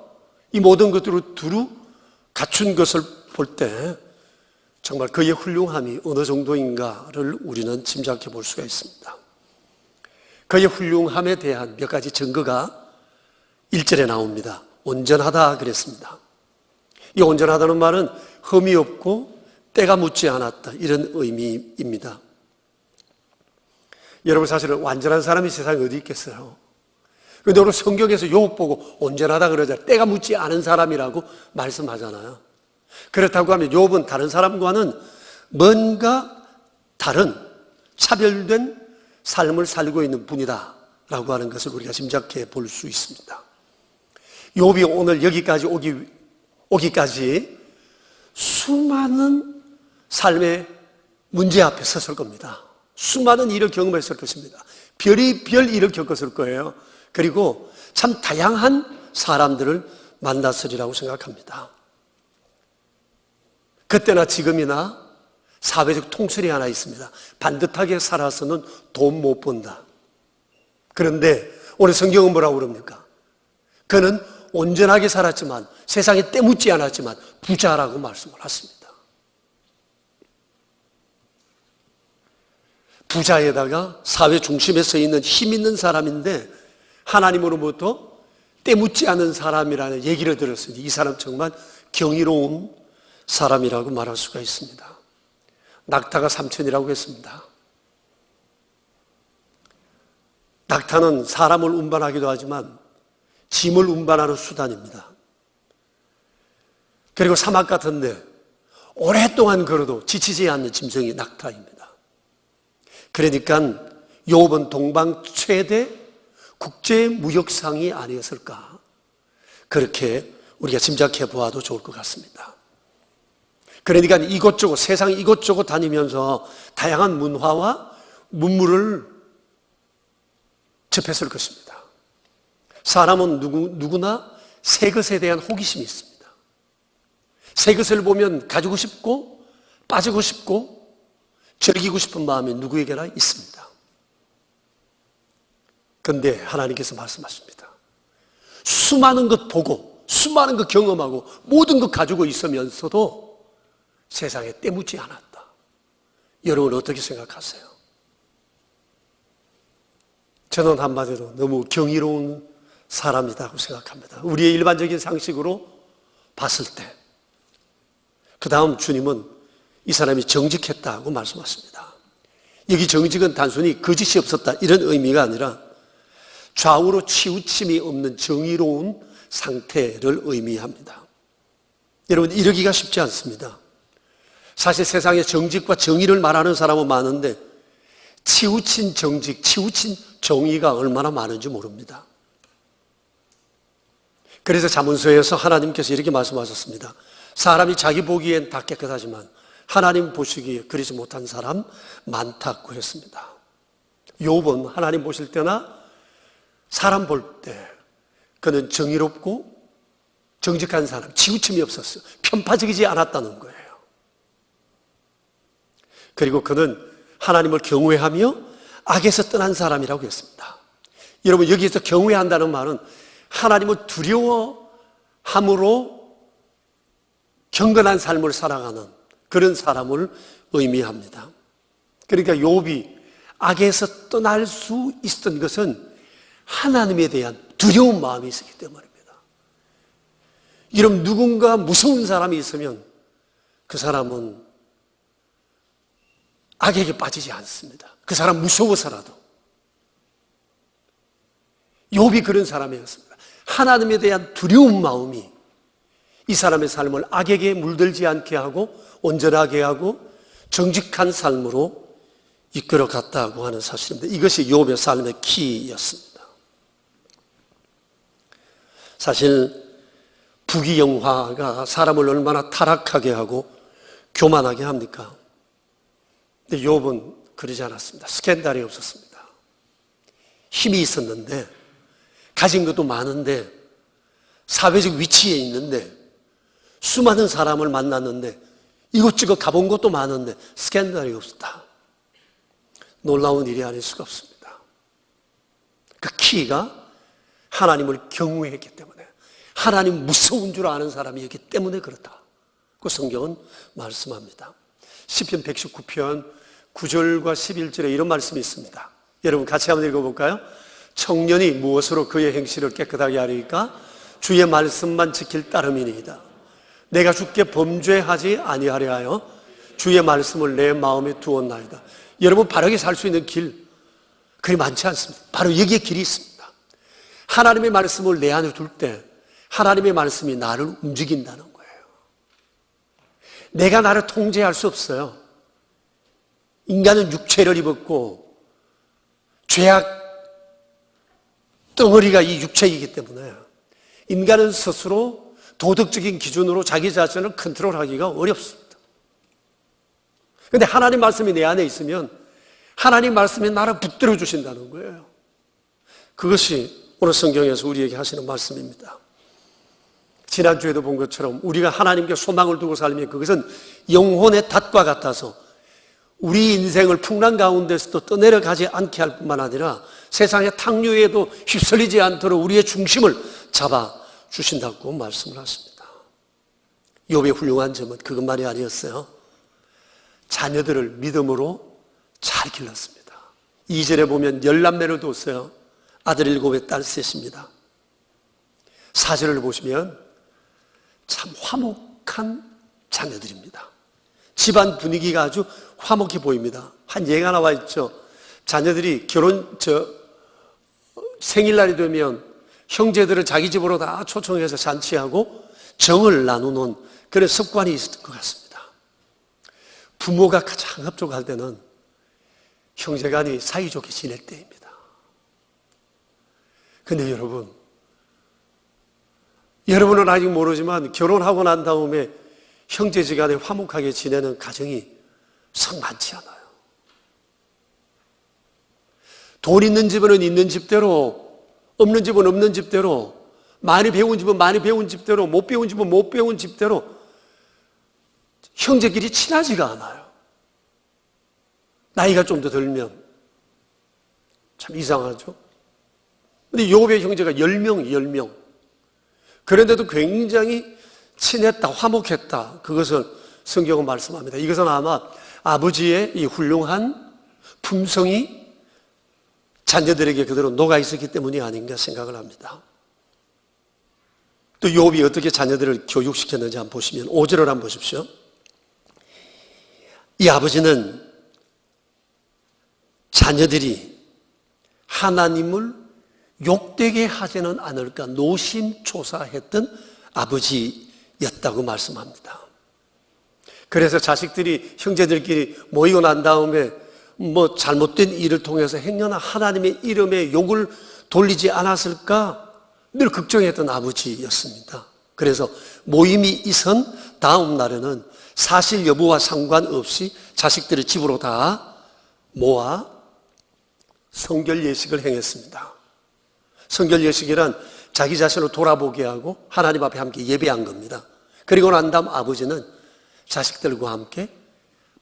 이 모든 것들을 두루 갖춘 것을 볼 때 정말 그의 훌륭함이 어느 정도인가를 우리는 짐작해 볼 수가 있습니다. 그의 훌륭함에 대한 몇 가지 증거가 1절에 나옵니다. 온전하다 그랬습니다. 이 온전하다는 말은 흠이 없고 때가 묻지 않았다, 이런 의미입니다. 여러분, 사실은 완전한 사람이 세상에 어디 있겠어요? 그런데 오늘 성경에서 욥 보고 온전하다 그러잖아요. 때가 묻지 않은 사람이라고 말씀하잖아요. 그렇다고 하면 욥은 다른 사람과는 뭔가 다른 차별된 삶을 살고 있는 분이다 라고 하는 것을 우리가 짐작해 볼 수 있습니다. 욥이 오늘 여기까지 오기까지 수많은 삶의 문제 앞에 섰을 겁니다. 수많은 일을 경험했을 것입니다. 별의별 일을 겪었을 거예요. 그리고 참 다양한 사람들을 만났으리라고 생각합니다. 그때나 지금이나 사회적 통설이 하나 있습니다. 반듯하게 살아서는 돈 못 번다. 그런데 오늘 성경은 뭐라고 그럽니까? 그는 온전하게 살았지만 세상에 때묻지 않았지만 부자라고 말씀을 하십니다. 부자에다가 사회 중심에 서 있는 힘 있는 사람인데 하나님으로부터 때묻지 않은 사람이라는 얘기를 들었으니 이 사람 정말 경이로운 사람이라고 말할 수가 있습니다. 낙타가 3,000이라고 했습니다. 낙타는 사람을 운반하기도 하지만 짐을 운반하는 수단입니다. 그리고 사막 같은데 오랫동안 걸어도 지치지 않는 짐승이 낙타입니다. 그러니까 욥은 동방 최대 국제무역상이 아니었을까, 그렇게 우리가 짐작해 보아도 좋을 것 같습니다. 그러니까 이곳저곳, 세상 이곳저곳 다니면서 다양한 문화와 문물을 접했을 것입니다. 사람은 누구나 새 것에 대한 호기심이 있습니다. 새 것을 보면 가지고 싶고 빠지고 싶고 즐기고 싶은 마음이 누구에게나 있습니다. 그런데 하나님께서 말씀하십니다. 수많은 것 보고 수많은 것 경험하고 모든 것 가지고 있으면서도 세상에 때묻지 않았다. 여러분 어떻게 생각하세요? 저는 한마디로 너무 경이로운 사람이라고 생각합니다. 우리의 일반적인 상식으로 봤을 때, 그 다음 주님은 이 사람이 정직했다고 말씀하십니다. 여기 정직은 단순히 거짓이 없었다 이런 의미가 아니라 좌우로 치우침이 없는 정의로운 상태를 의미합니다. 여러분 이러기가 쉽지 않습니다. 사실 세상에 정직과 정의를 말하는 사람은 많은데 치우친 정직, 치우친 정의가 얼마나 많은지 모릅니다. 그래서 잠언서에서 하나님께서 이렇게 말씀하셨습니다. 사람이 자기 보기엔 다 깨끗하지만 하나님 보시기에 그러지 못한 사람 많다고 했습니다. 욥은 하나님 보실 때나 사람 볼 때 그는 정의롭고 정직한 사람, 치우침이 없었어요. 편파적이지 않았다는 거예요. 그리고 그는 하나님을 경외하며 악에서 떠난 사람이라고 했습니다. 여러분 여기에서 경외한다는 말은 하나님을 두려워함으로 경건한 삶을 살아가는 그런 사람을 의미합니다. 그러니까 욥이 악에서 떠날 수 있었던 것은 하나님에 대한 두려운 마음이 있었기 때문입니다. 여러분 누군가 무서운 사람이 있으면 그 사람은 악에게 빠지지 않습니다. 그 사람 무서워서라도. 욥이 그런 사람이었습니다. 하나님에 대한 두려운 마음이 이 사람의 삶을 악에게 물들지 않게 하고 온전하게 하고 정직한 삶으로 이끌어갔다고 하는 사실입니다. 이것이 욥의 삶의 키였습니다. 사실 부귀영화가 사람을 얼마나 타락하게 하고 교만하게 합니까? 근데 욥은 그러지 않았습니다. 스캔들이 없었습니다. 힘이 있었는데 가진 것도 많은데 사회적 위치에 있는데 수많은 사람을 만났는데 이곳저곳 가본 것도 많은데 스캔들이 없었다. 놀라운 일이 아닐 수가 없습니다. 그 키가 하나님을 경외했기 때문에 하나님 무서운 줄 아는 사람이었기 때문에 그렇다. 그 성경은 말씀합니다. 시편 119편 9절과 11절에 이런 말씀이 있습니다. 여러분 같이 한번 읽어볼까요? 청년이 무엇으로 그의 행실을 깨끗하게 하리까? 주의 말씀만 지킬 따름이니이다. 내가 주께 범죄하지 아니하려 하여 주의 말씀을 내 마음에 두었나이다. 여러분 바르게 살 수 있는 길 그리 많지 않습니다. 바로 여기에 길이 있습니다. 하나님의 말씀을 내 안에 둘 때 하나님의 말씀이 나를 움직인다는 거예요. 내가 나를 통제할 수 없어요. 인간은 육체를 입었고 죄악 덩어리가 이 육체이기 때문에 인간은 스스로 도덕적인 기준으로 자기 자신을 컨트롤하기가 어렵습니다. 그런데 하나님 말씀이 내 안에 있으면 하나님 말씀이 나를 붙들어 주신다는 거예요. 그것이 오늘 성경에서 우리에게 하시는 말씀입니다. 지난주에도 본 것처럼 우리가 하나님께 소망을 두고 살면 그것은 영혼의 닷과 같아서 우리 인생을 풍랑 가운데서도 떠내려가지 않게 할 뿐만 아니라 세상의 탕류에도 휩쓸리지 않도록 우리의 중심을 잡아주신다고 말씀을 하십니다. 욥의 훌륭한 점은 그것만이 아니었어요. 자녀들을 믿음으로 잘 길렀습니다. 2절에 보면 10남매를 뒀어요. 아들 7에 딸 3입니다. 4절을 보시면 참 화목한 자녀들입니다. 집안 분위기가 아주 화목해 보입니다. 한 예가 나와 있죠. 자녀들이 생일날이 되면 형제들을 자기 집으로 다 초청해서 잔치하고 정을 나누는 그런 습관이 있었던 것 같습니다. 부모가 가장 협조할 때는 형제간이 사이좋게 지낼 때입니다. 근데 여러분, 여러분은 아직 모르지만 결혼하고 난 다음에 형제지간에 화목하게 지내는 가정이 썩 많지 않아요. 돈 있는 집은 있는 집대로, 없는 집은 없는 집대로, 많이 배운 집은 많이 배운 집대로, 못 배운 집은 못 배운 집대로 형제끼리 친하지가 않아요. 나이가 좀 더 들면 참 이상하죠. 근데 요셉의 형제가 10명. 그런데도 굉장히 친했다, 화목했다. 그것을 성경은 말씀합니다. 이것은 아마 아버지의 이 훌륭한 품성이 자녀들에게 그대로 녹아 있었기 때문이 아닌가 생각을 합니다. 또 요셉이 어떻게 자녀들을 교육시켰는지 한번 보시면 5절을 한번 보십시오. 이 아버지는 자녀들이 하나님을 욕되게 하지는 않을까 노심초사했던 아버지였다고 말씀합니다. 그래서 자식들이 형제들끼리 모이고 난 다음에 뭐 잘못된 일을 통해서 행여나 하나님의 이름에 욕을 돌리지 않았을까 늘 걱정했던 아버지였습니다. 그래서 모임이 있은 다음 날에는 사실 여부와 상관없이 자식들을 집으로 다 모아 성결 예식을 행했습니다. 성결 예식이란 자기 자신을 돌아보게 하고 하나님 앞에 함께 예배한 겁니다. 그리고 난 다음 아버지는 자식들과 함께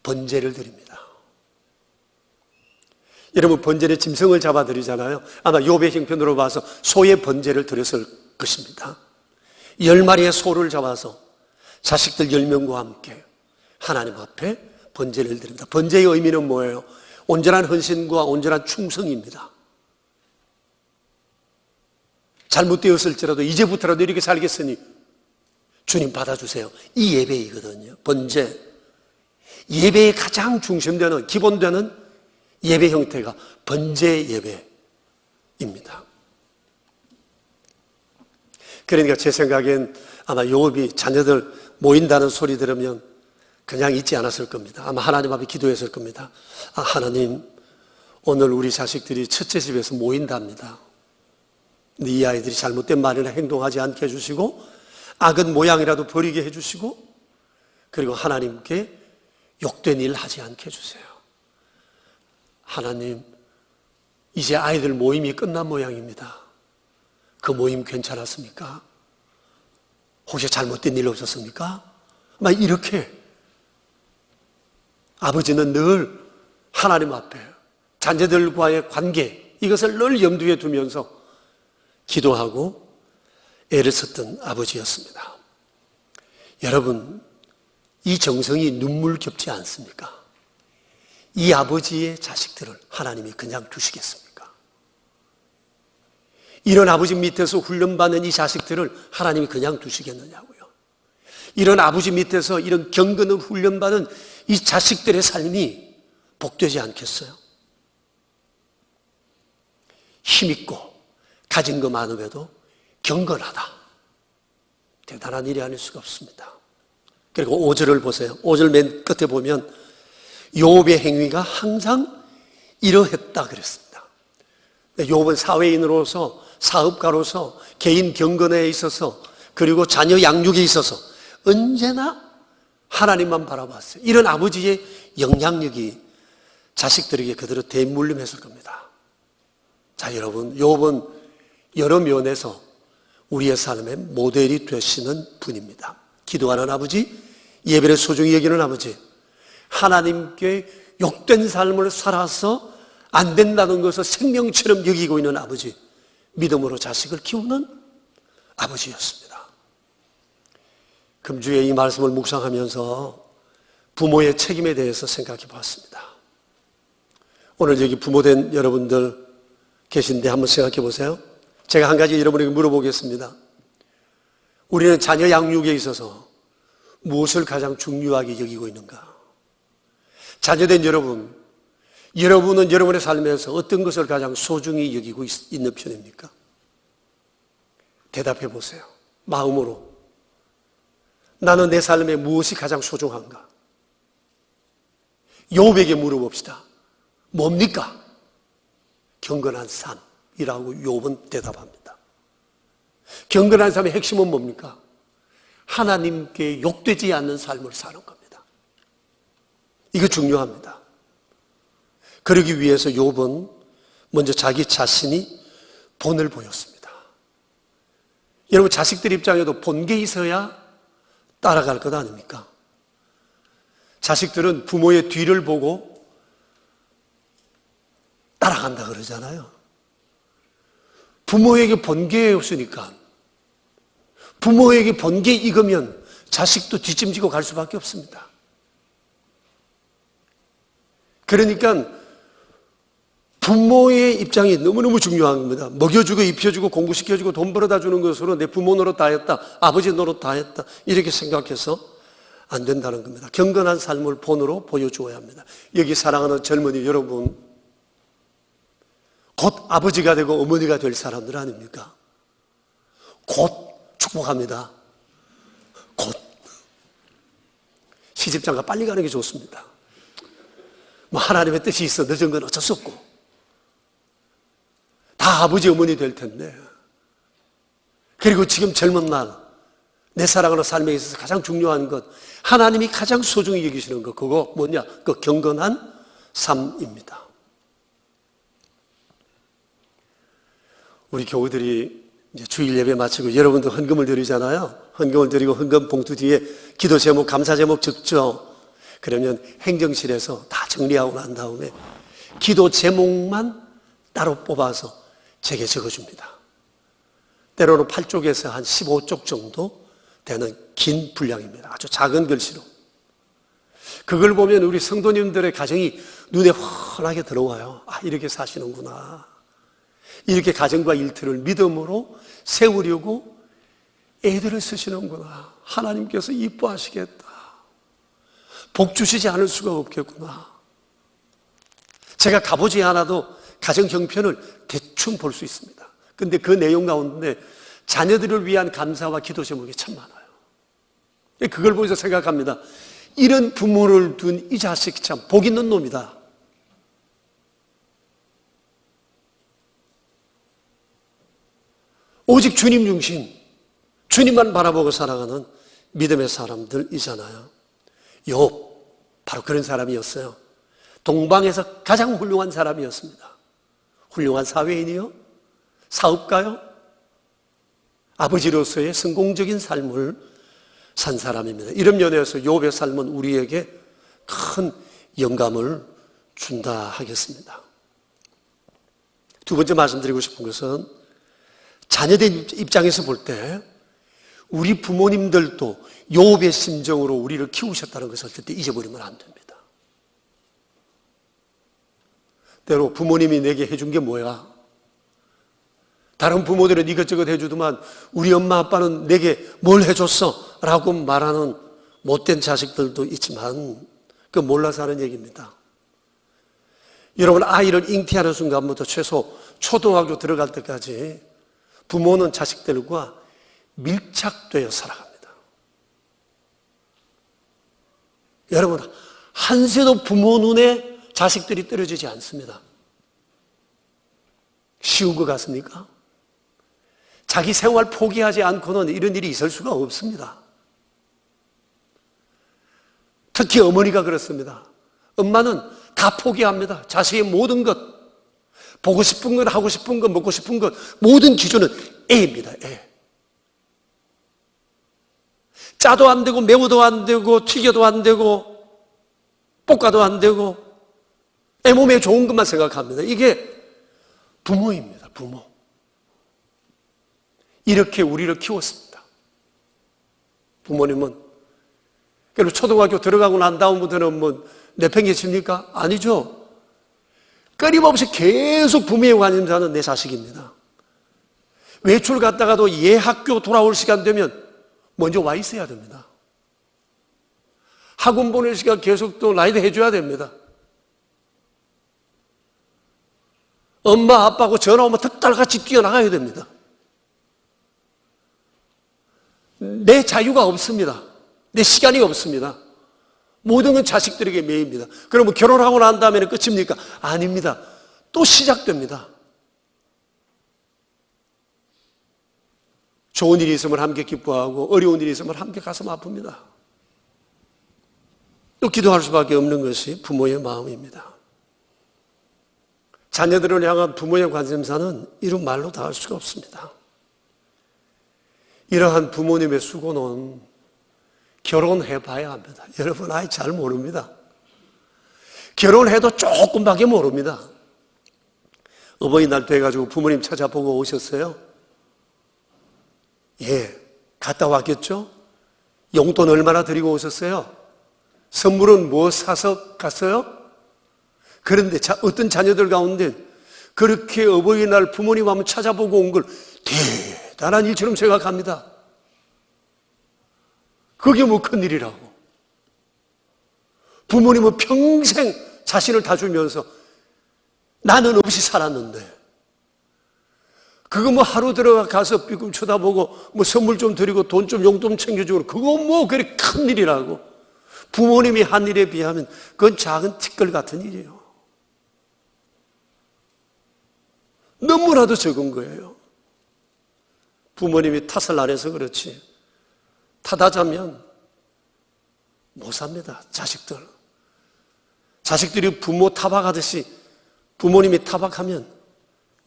번제를 드립니다. 여러분, 번제는 짐승을 잡아드리잖아요. 아마 욥의 형편으로 봐서 소의 번제를 드렸을 것입니다. 10마리의 소를 잡아서 자식들 10명과 함께 하나님 앞에 번제를 드립니다. 번제의 의미는 뭐예요? 온전한 헌신과 온전한 충성입니다. 잘못되었을지라도 이제부터라도 이렇게 살겠으니 주님 받아주세요. 이 예배이거든요. 번제. 예배의 가장 중심되는, 기본되는 예배 형태가 번제 예배입니다. 그러니까 제 생각엔 아마 욥이 자녀들 모인다는 소리 들으면 그냥 있지 않았을 겁니다. 아마 하나님 앞에 기도했을 겁니다. 아, 하나님, 오늘 우리 자식들이 첫째 집에서 모인답니다. 근데 이 아이들이 잘못된 말이나 행동하지 않게 해주시고 악은 모양이라도 버리게 해주시고 그리고 하나님께 욕된 일 하지 않게 해주세요. 하나님, 이제 아이들 모임이 끝난 모양입니다. 그 모임 괜찮았습니까? 혹시 잘못된 일 없었습니까? 막 이렇게 아버지는 늘 하나님 앞에 자녀들과의 관계, 이것을 늘 염두에 두면서 기도하고 애를 썼던 아버지였습니다. 여러분, 이 정성이 눈물겹지 않습니까? 이 아버지의 자식들을 하나님이 그냥 두시겠습니까? 이런 아버지 밑에서 훈련받는 이 자식들을 하나님이 그냥 두시겠느냐고요. 이런 아버지 밑에서 이런 경건을 훈련받은 이 자식들의 삶이 복되지 않겠어요? 힘있고 가진 거 많음에도 경건하다. 대단한 일이 아닐 수가 없습니다. 그리고 5절을 보세요. 5절 맨 끝에 보면 욥의 행위가 항상 이러했다 그랬습니다. 욥은 사회인으로서, 사업가로서, 개인 경건에 있어서, 그리고 자녀 양육에 있어서 언제나 하나님만 바라봤어요. 이런 아버지의 영향력이 자식들에게 그대로 대물림했을 겁니다. 자, 여러분, 욥은 여러 면에서 우리의 삶의 모델이 되시는 분입니다. 기도하는 아버지, 예배를 소중히 여기는 아버지, 하나님께 욕된 삶을 살아서 안 된다는 것을 생명처럼 여기고 있는 아버지, 믿음으로 자식을 키우는 아버지였습니다. 금주에 이 말씀을 묵상하면서 부모의 책임에 대해서 생각해 봤습니다. 오늘 여기 부모된 여러분들 계신데 한번 생각해 보세요. 제가 한 가지 여러분에게 물어보겠습니다. 우리는 자녀 양육에 있어서 무엇을 가장 중요하게 여기고 있는가? 자녀된 여러분, 여러분은 여러분의 삶에서 어떤 것을 가장 소중히 여기고 있는 편입니까? 대답해 보세요. 마음으로. 나는 내 삶에 무엇이 가장 소중한가? 욥에게 물어봅시다. 뭡니까? 경건한 삶이라고 욥은 대답합니다. 경건한 삶의 핵심은 뭡니까? 하나님께 욕되지 않는 삶을 사는 겁니다. 이거 중요합니다. 그러기 위해서 욥은 먼저 자기 자신이 본을 보였습니다. 여러분, 자식들 입장에도 본게 있어야 따라갈 것 아닙니까? 자식들은 부모의 뒤를 보고 따라간다 그러잖아요. 부모에게 본게 없으니까, 부모에게 본게 익으면 자식도 뒷짐지고 갈 수밖에 없습니다. 그러니까 부모의 입장이 너무너무 중요한 겁니다. 먹여주고 입혀주고 공부시켜주고 돈 벌어다 주는 것으로 내 부모 노릇 다 했다, 아버지 노릇 다 했다, 이렇게 생각해서 안 된다는 겁니다. 경건한 삶을 본으로 보여주어야 합니다. 여기 사랑하는 젊은이 여러분, 곧 아버지가 되고 어머니가 될 사람들 아닙니까? 곧 축복합니다. 곧. 시집장가 빨리 가는 게 좋습니다. 뭐 하나님의 뜻이 있어 늦은 건 어쩔 수 없고, 다 아버지 어머니 될 텐데. 그리고 지금 젊은 날 내 사랑하는 삶에 있어서 가장 중요한 것, 하나님이 가장 소중히 여기시는 것, 그거 뭐냐? 그 경건한 삶입니다. 우리 교우들이 이제 주일 예배 마치고 여러분도 헌금을 드리잖아요. 헌금을 드리고 헌금 봉투 뒤에 기도 제목, 감사 제목 적죠. 그러면 행정실에서 다 정리하고 난 다음에 기도 제목만 따로 뽑아서 제게 적어줍니다. 때로는 8쪽에서 한 15쪽 정도 되는 긴 분량입니다. 아주 작은 글씨로. 그걸 보면 우리 성도님들의 가정이 눈에 환하게 들어와요. 아, 이렇게 사시는구나. 이렇게 가정과 일터를 믿음으로 세우려고 애들을 쓰시는구나. 하나님께서 이뻐하시겠다. 복 주시지 않을 수가 없겠구나. 제가 가보지 않아도 가정 형편을 대충 볼 수 있습니다. 근데 그 내용 가운데 자녀들을 위한 감사와 기도 제목이 참 많아요. 그걸 보면서 생각합니다. 이런 부모를 둔 이 자식 참 복 있는 놈이다. 오직 주님 중심, 주님만 바라보고 살아가는 믿음의 사람들이잖아요. 욥, 바로 그런 사람이었어요. 동방에서 가장 훌륭한 사람이었습니다. 훌륭한 사회인이요? 사업가요? 아버지로서의 성공적인 삶을 산 사람입니다. 이런 면에서 욥의 삶은 우리에게 큰 영감을 준다 하겠습니다. 두 번째 말씀드리고 싶은 것은 자녀들 입장에서 볼 때 우리 부모님들도 욥의 심정으로 우리를 키우셨다는 것을 절대 잊어버리면 안 됩니다. 때로 부모님이 내게 해준 게 뭐야? 다른 부모들은 이것저것 해주더만 우리 엄마 아빠는 내게 뭘 해줬어? 라고 말하는 못된 자식들도 있지만 그건 몰라서 하는 얘기입니다. 여러분, 아이를 잉태하는 순간부터 최소 초등학교 들어갈 때까지 부모는 자식들과 밀착되어 살아갑니다. 여러분, 한세도 부모 눈에 자식들이 떨어지지 않습니다. 쉬운 것 같습니까? 자기 생활 포기하지 않고는 이런 일이 있을 수가 없습니다. 특히 어머니가 그렇습니다. 엄마는 다 포기합니다. 자식의 모든 것, 보고 싶은 것, 하고 싶은 것, 먹고 싶은 것, 모든 기준은 애입니다. 애. 짜도 안 되고 매우도 안 되고 튀겨도 안 되고 볶아도 안 되고 애 몸에 좋은 것만 생각합니다. 이게 부모입니다. 부모. 이렇게 우리를 키웠습니다. 부모님은. 그리고 초등학교 들어가고 난 다음부터는 뭐 내팽개칩니까? 아니죠. 끊임없이 계속 부모의 관심사는 내 자식입니다. 외출 갔다가도 얘 학교 돌아올 시간 되면 먼저 와 있어야 됩니다. 학원 보낼 시간 계속 또 라이드 해줘야 됩니다. 엄마 아빠하고 전화 오면 득달같이 뛰어나가야 됩니다. 내 자유가 없습니다. 내 시간이 없습니다. 모든 건 자식들에게 매입니다. 그러면 결혼하고 난 다음에는 끝입니까? 아닙니다. 또 시작됩니다. 좋은 일이 있으면 함께 기뻐하고 어려운 일이 있으면 함께 가슴 아픕니다. 또 기도할 수밖에 없는 것이 부모의 마음입니다. 자녀들을 향한 부모의 관심사는 이루 말로 다 할 수가 없습니다. 이러한 부모님의 수고는 결혼해 봐야 합니다. 여러분 아이 잘 모릅니다. 결혼해도 조금밖에 모릅니다. 어버이날 돼가지고 부모님 찾아보고 오셨어요? 예, 갔다 왔겠죠? 용돈 얼마나 드리고 오셨어요? 선물은 뭐 사서 갔어요? 그런데 어떤 자녀들 가운데 그렇게 어버이날 부모님 한번 찾아보고 온 걸 대단한 일처럼 생각합니다. 그게 뭐 큰일이라고. 부모님은 평생 자신을 다 주면서 나는 없이 살았는데 그거 뭐 하루 들어가서 삐끔 쳐다보고 뭐 선물 좀 드리고 돈 좀 용돈 챙겨주고 그거 뭐 그렇게 큰일이라고. 부모님이 한 일에 비하면 그건 작은 티끌 같은 일이에요. 너무나도 적은 거예요. 부모님이 탓을 안 해서 그렇지 탓하자면 못 삽니다. 자식들이 부모 타박하듯이 부모님이 타박하면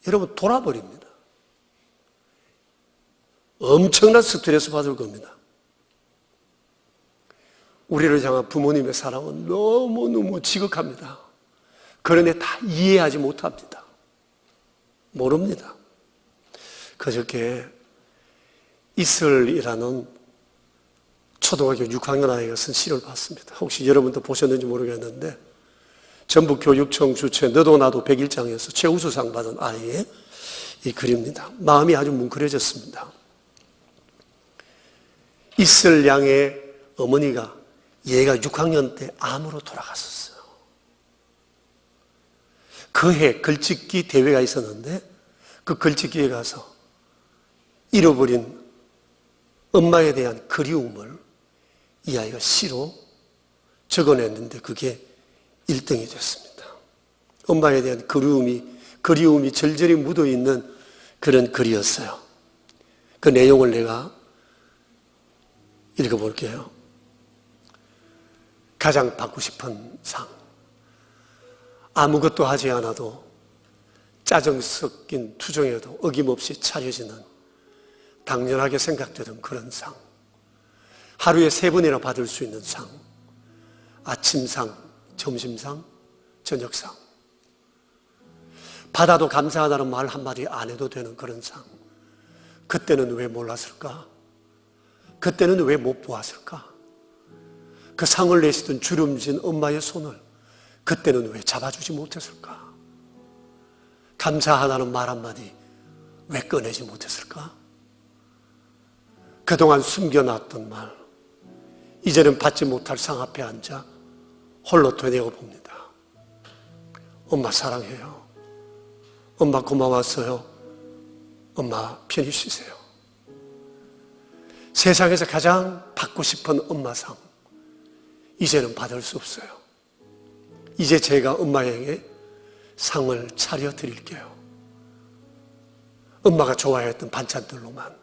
여러분 돌아버립니다. 엄청난 스트레스 받을 겁니다. 우리를 향한 부모님의 사랑은 너무너무 지극합니다. 그런데 다 이해하지 못합니다. 모릅니다. 그저께 이슬이라는 초등학교 6학년 아이가 쓴 시를 봤습니다. 혹시 여러분도 보셨는지 모르겠는데 전북교육청 주최 너도 나도 101장에서 최우수상 받은 아이의 이 글입니다. 마음이 아주 뭉클해졌습니다. 이슬 양의 어머니가 얘가 6학년 때 암으로 돌아갔었어요. 그 해 글짓기 대회가 있었는데 그 글짓기에 가서 잃어버린 엄마에 대한 그리움을 이 아이가 시로 적어냈는데 그게 1등이 됐습니다. 엄마에 대한 그리움이 절절히 묻어있는 그런 글이었어요. 그 내용을 내가 읽어볼게요. 가장 받고 싶은 상. 아무것도 하지 않아도 짜증 섞인 투정에도 어김없이 차려지는 당연하게 생각되던 그런 상. 하루에 3번이나 받을 수 있는 상. 아침상, 점심상, 저녁상. 받아도 감사하다는 말 한마디 안 해도 되는 그런 상. 그때는 왜 몰랐을까? 그때는 왜 못 보았을까? 그 상을 내시던 주름진 엄마의 손을 그때는 왜 잡아주지 못했을까? 감사하다는 말 한마디 왜 꺼내지 못했을까? 그동안 숨겨놨던 말, 이제는 받지 못할 상 앞에 앉아 홀로 되뇌어 봅니다. 엄마 사랑해요. 엄마 고마웠어요. 엄마 편히 쉬세요. 세상에서 가장 받고 싶은 엄마상, 이제는 받을 수 없어요. 이제 제가 엄마에게 상을 차려 드릴게요. 엄마가 좋아했던 반찬들로만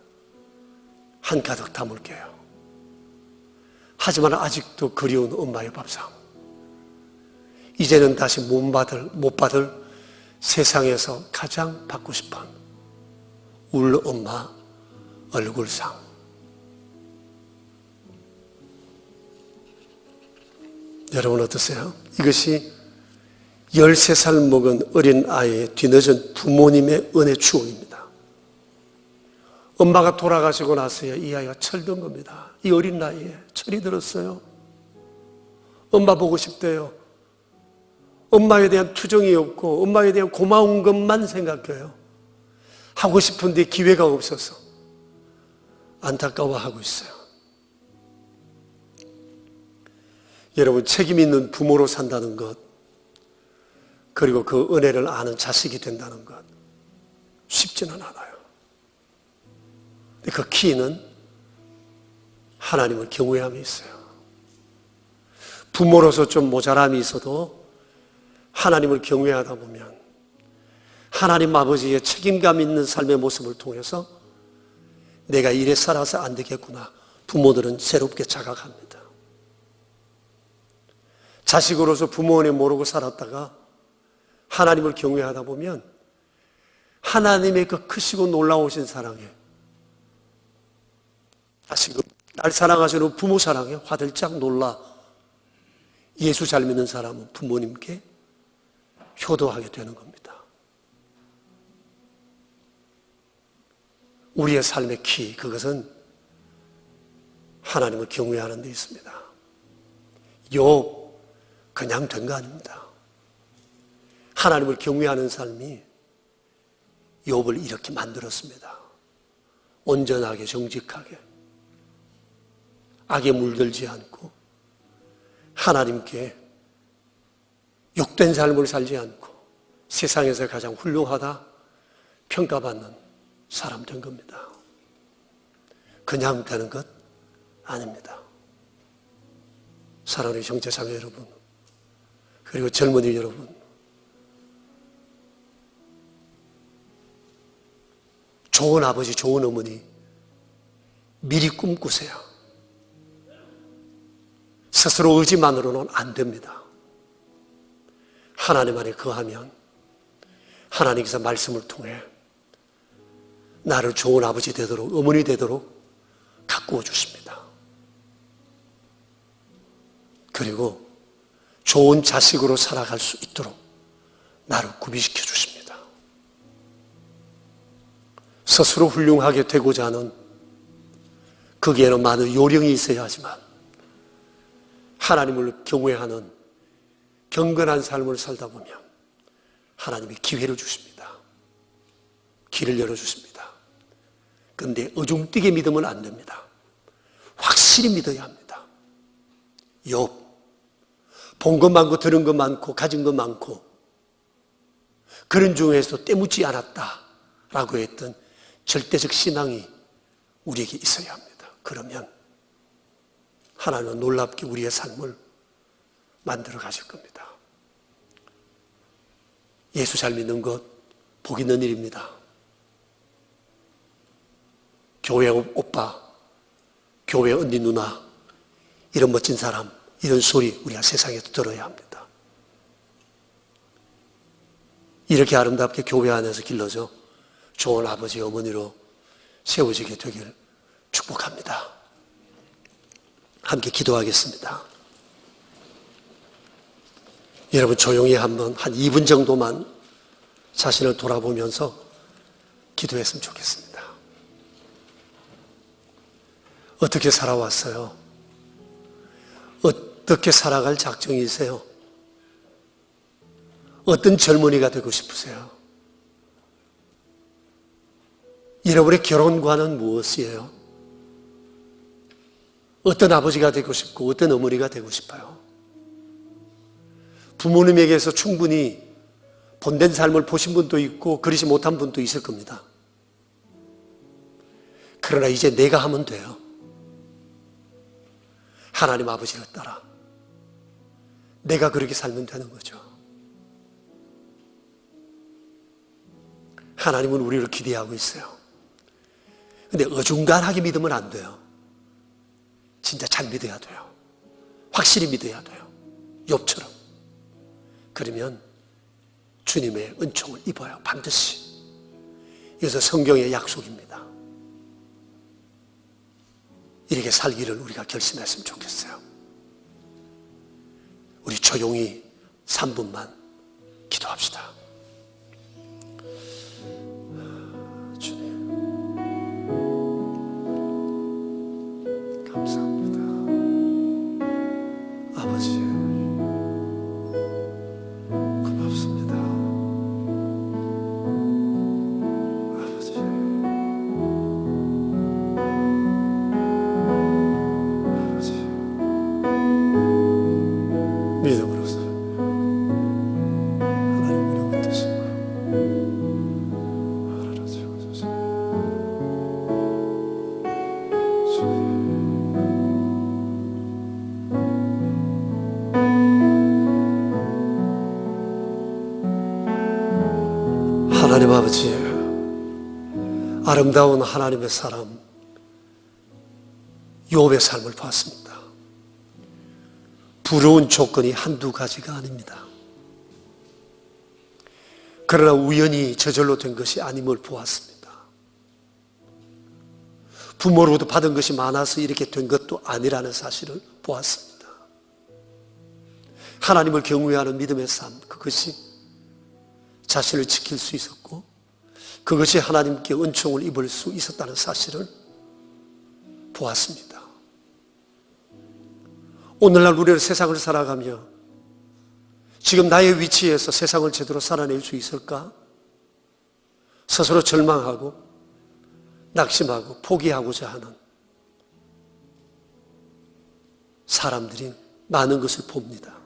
한가득 담을게요. 하지만 아직도 그리운 엄마의 밥상, 이제는 다시 못 받을 세상에서 가장 받고 싶은 울 엄마 얼굴상. 여러분 어떠세요? 이것이 13살 먹은 어린 아이의 뒤늦은 부모님의 은혜 추억입니다. 엄마가 돌아가시고 나서야 이 아이가 철든 겁니다. 이 어린 나이에 철이 들었어요. 엄마 보고 싶대요. 엄마에 대한 투정이 없고 엄마에 대한 고마운 것만 생각해요. 하고 싶은데 기회가 없어서 안타까워하고 있어요. 여러분, 책임 있는 부모로 산다는 것, 그리고 그 은혜를 아는 자식이 된다는 것, 쉽지는 않아요. 근데 그 키는 하나님을 경외함이 있어요. 부모로서 좀 모자람이 있어도 하나님을 경외하다 보면 하나님 아버지의 책임감 있는 삶의 모습을 통해서 내가 이래 살아서 안 되겠구나. 부모들은 새롭게 자각합니다. 자식으로서 부모님 모르고 살았다가 하나님을 경외하다 보면 하나님의 그 크시고 놀라우신 사랑에, 자식은 날 사랑하시는 부모 사랑에 화들짝 놀라 예수 잘 믿는 사람은 부모님께 효도하게 되는 겁니다. 우리의 삶의 키, 그것은 하나님을 경외하는 데 있습니다. 욥 그냥 된 거 아닙니다. 하나님을 경외하는 삶이 욥을 이렇게 만들었습니다. 온전하게, 정직하게, 악에 물들지 않고 하나님께 욕된 삶을 살지 않고 세상에서 가장 훌륭하다 평가받는 사람 된 겁니다. 그냥 되는 것 아닙니다. 사랑하는 형제자매 여러분, 그리고 젊은이 여러분, 좋은 아버지, 좋은 어머니 미리 꿈꾸세요. 스스로 의지만으로는 안 됩니다. 하나님 안에 거하면 하나님께서 말씀을 통해 나를 좋은 아버지 되도록, 어머니 되도록 가꾸어 주십니다. 그리고 좋은 자식으로 살아갈 수 있도록 나를 구비시켜 주십니다. 스스로 훌륭하게 되고자 하는, 거기에는 많은 요령이 있어야 하지만 하나님을 경외하는 경건한 삶을 살다 보면 하나님이 기회를 주십니다. 길을 열어주십니다. 그런데 어중뛰게 믿으면 안 됩니다. 확실히 믿어야 합니다. 욥, 본 것 많고 들은 것 많고 가진 것 많고 그런 중에서 때묻지 않았다라고 했던 절대적 신앙이 우리에게 있어야 합니다. 그러면 하나님은 놀랍게 우리의 삶을 만들어 가실 겁니다. 예수 잘 믿는 것 복 있는 일입니다. 교회 오빠, 교회 언니 누나, 이런 멋진 사람, 이런 소리 우리가 세상에서 들어야 합니다. 이렇게 아름답게 교회 안에서 길러져 좋은 아버지, 어머니로 세워지게 되길 축복합니다. 함께 기도하겠습니다. 여러분 조용히 한번 한 2분 정도만 자신을 돌아보면서 기도했으면 좋겠습니다. 어떻게 살아왔어요? 어떻게 살아갈 작정이세요? 어떤 젊은이가 되고 싶으세요? 여러분의 결혼관은 무엇이에요? 어떤 아버지가 되고 싶고 어떤 어머니가 되고 싶어요? 부모님에게서 충분히 본된 삶을 보신 분도 있고 그러지 못한 분도 있을 겁니다. 그러나 이제 내가 하면 돼요. 하나님 아버지를 따라 내가 그렇게 살면 되는 거죠. 하나님은 우리를 기대하고 있어요. 근데 어중간하게 믿으면 안 돼요. 진짜 잘 믿어야 돼요. 확실히 믿어야 돼요. 욥처럼. 그러면 주님의 은총을 입어요. 반드시. 이것은 성경의 약속입니다. 이렇게 살기를 우리가 결심했으면 좋겠어요. 우리 조용히 3분만 기도합시다. 주님, 감사합니다. 아버지, 고맙습니다. 아버지, 아버지, 믿음으로서 하나님 우리 붙드시고 알아주고 주시고 하나님 아버지, 아름다운 하나님의 사람 욥의 삶을 봤습니다. 부러운 조건이 한두 가지가 아닙니다. 그러나 우연히 저절로 된 것이 아님을 보았습니다. 부모로부터 받은 것이 많아서 이렇게 된 것도 아니라는 사실을 보았습니다. 하나님을 경외하는 믿음의 삶, 그것이 자신을 지킬 수 있었고 그것이 하나님께 은총을 입을 수 있었다는 사실을 보았습니다. 오늘날 우리는 세상을 살아가며 지금 나의 위치에서 세상을 제대로 살아낼 수 있을까? 스스로 절망하고 낙심하고 포기하고자 하는 사람들이 많은 것을 봅니다.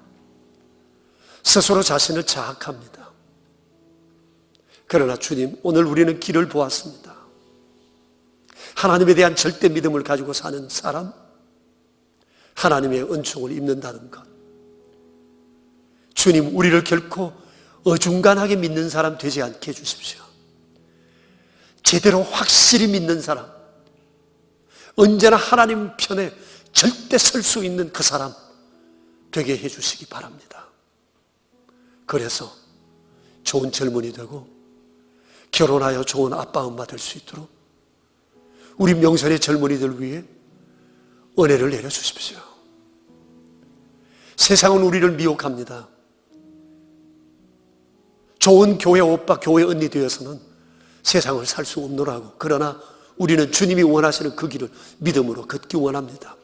스스로 자신을 자학합니다. 그러나 주님, 오늘 우리는 길을 보았습니다. 하나님에 대한 절대 믿음을 가지고 사는 사람, 하나님의 은총을 입는다는 것. 주님, 우리를 결코 어중간하게 믿는 사람 되지 않게 해주십시오. 제대로 확실히 믿는 사람, 언제나 하나님 편에 절대 설 수 있는 그 사람 되게 해주시기 바랍니다. 그래서 좋은 젊은이 되고 결혼하여 좋은 아빠 엄마 될 수 있도록 우리 명선의 젊은이들 위해 은혜를 내려주십시오. 세상은 우리를 미혹합니다. 좋은 교회 오빠, 교회 언니 되어서는 세상을 살 수 없노라고. 그러나 우리는 주님이 원하시는 그 길을 믿음으로 걷기 원합니다.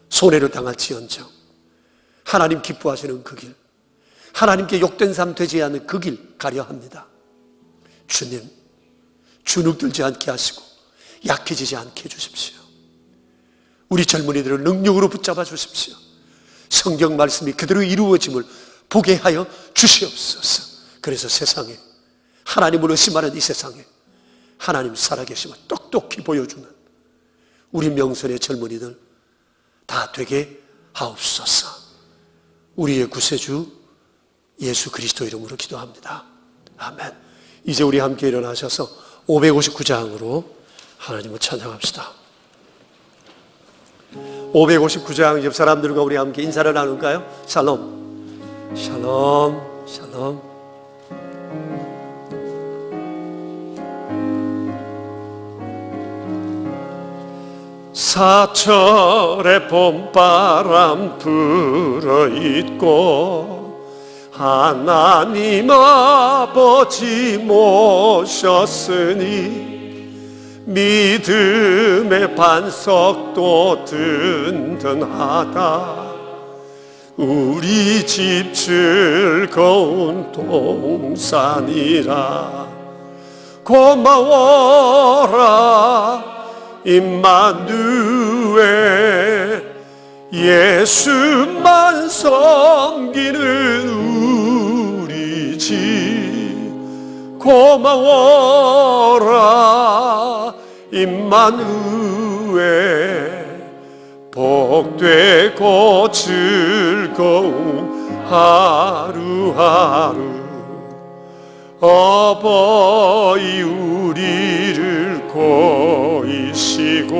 손해를 당할지언정 하나님 기뻐하시는 그 길, 하나님께 욕된 삶 되지 않는 그 길 가려 합니다. 주님, 주눅들지 않게 하시고 약해지지 않게 해주십시오. 우리 젊은이들을 능력으로 붙잡아 주십시오. 성경 말씀이 그대로 이루어짐을 보게 하여 주시옵소서. 그래서 세상에, 하나님을 의심하는 이 세상에 하나님 살아계심을 똑똑히 보여주는 우리 명선의 젊은이들 다 되게 하옵소서. 우리의 구세주 예수 그리스도 이름으로 기도합니다. 아멘. 이제 우리 함께 일어나셔서 559장으로 하나님을 찬양합시다. 559장 옆 사람들과 우리 함께 인사를 나눌까요? 샬롬, 샬롬, 샬롬. 사철의 봄바람 불어있고 하나님 아버지 모셨으니 믿음의 반석도 든든하다. 우리 집 즐거운 동산이라. 고마워라 임마누엘, 예수만 섬기는 우리 집. 고마워라 임마누엘, 복되고 즐거운 하루하루. 어버이 우리를 고이시고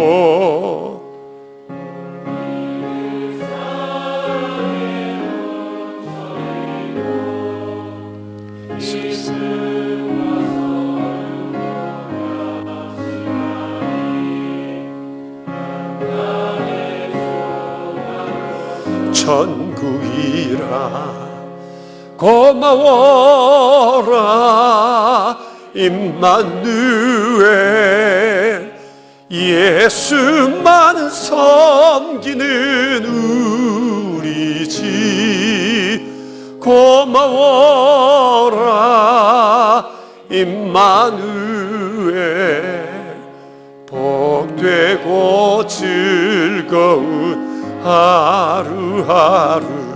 천국이라. 고마워라 임마누엘, 예수만 섬기는 우리 집. 고마워라 임마누엘, 복되고 즐거운 하루하루.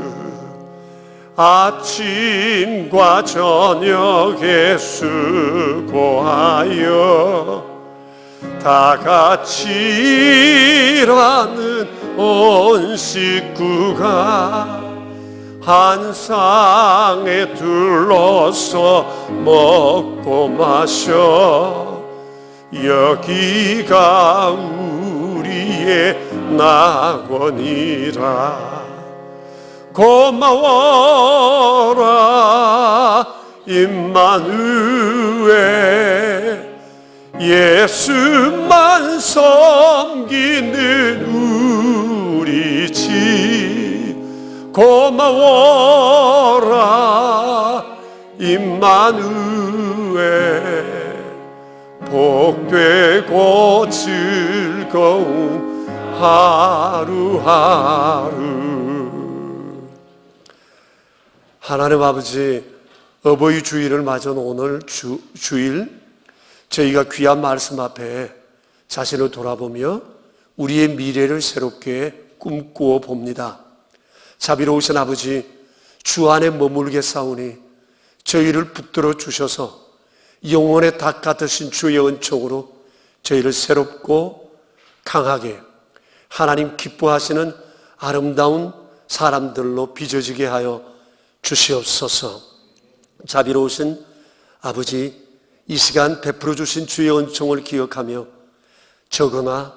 아침과 저녁에 수고하여 다 같이 일하는 온 식구가 한 상에 둘러서 먹고 마셔. 여기가 우리 위에 나거니라. 고마워라 임마누엘, 예수만 섬기는 우리 집. 고마워라 임마누엘, 복되고 즐거운 하루하루. 하나님 아버지, 어버이 주일을 맞은 오늘 주일 저희가 귀한 말씀 앞에 자신을 돌아보며 우리의 미래를 새롭게 꿈꾸어 봅니다. 자비로우신 아버지, 주 안에 머물겠사오니 저희를 붙들어 주셔서 영혼의 닭 같으신 주의 은총으로 저희를 새롭고 강하게 하나님 기뻐하시는 아름다운 사람들로 빚어지게 하여 주시옵소서. 자비로우신 아버지, 이 시간 베풀어 주신 주의 은총을 기억하며 적어나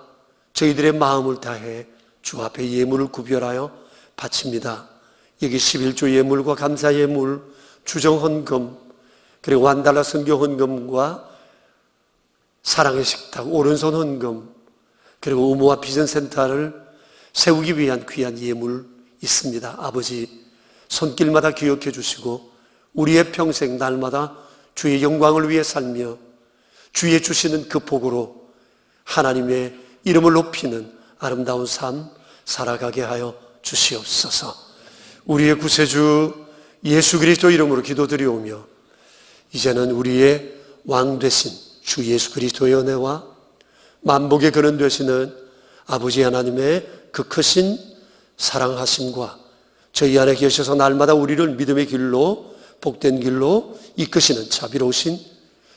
저희들의 마음을 다해 주 앞에 예물을 구별하여 바칩니다. 여기 11조 예물과 감사 예물, 주정 헌금, 그리고 $1 선교 헌금과 사랑의 식탁, 오른손 헌금, 그리고 의무와 비전센터를 세우기 위한 귀한 예물 있습니다. 아버지, 손길마다 기억해 주시고 우리의 평생 날마다 주의 영광을 위해 살며 주의 주시는 그 복으로 하나님의 이름을 높이는 아름다운 삶 살아가게 하여 주시옵소서. 우리의 구세주 예수 그리스도 이름으로 기도드리오며 이제는 우리의 왕 되신 주 예수 그리스도의 은혜와 만복의 근원 되시는 아버지 하나님의 그 크신 사랑하심과 저희 안에 계셔서 날마다 우리를 믿음의 길로, 복된 길로 이끄시는 자비로우신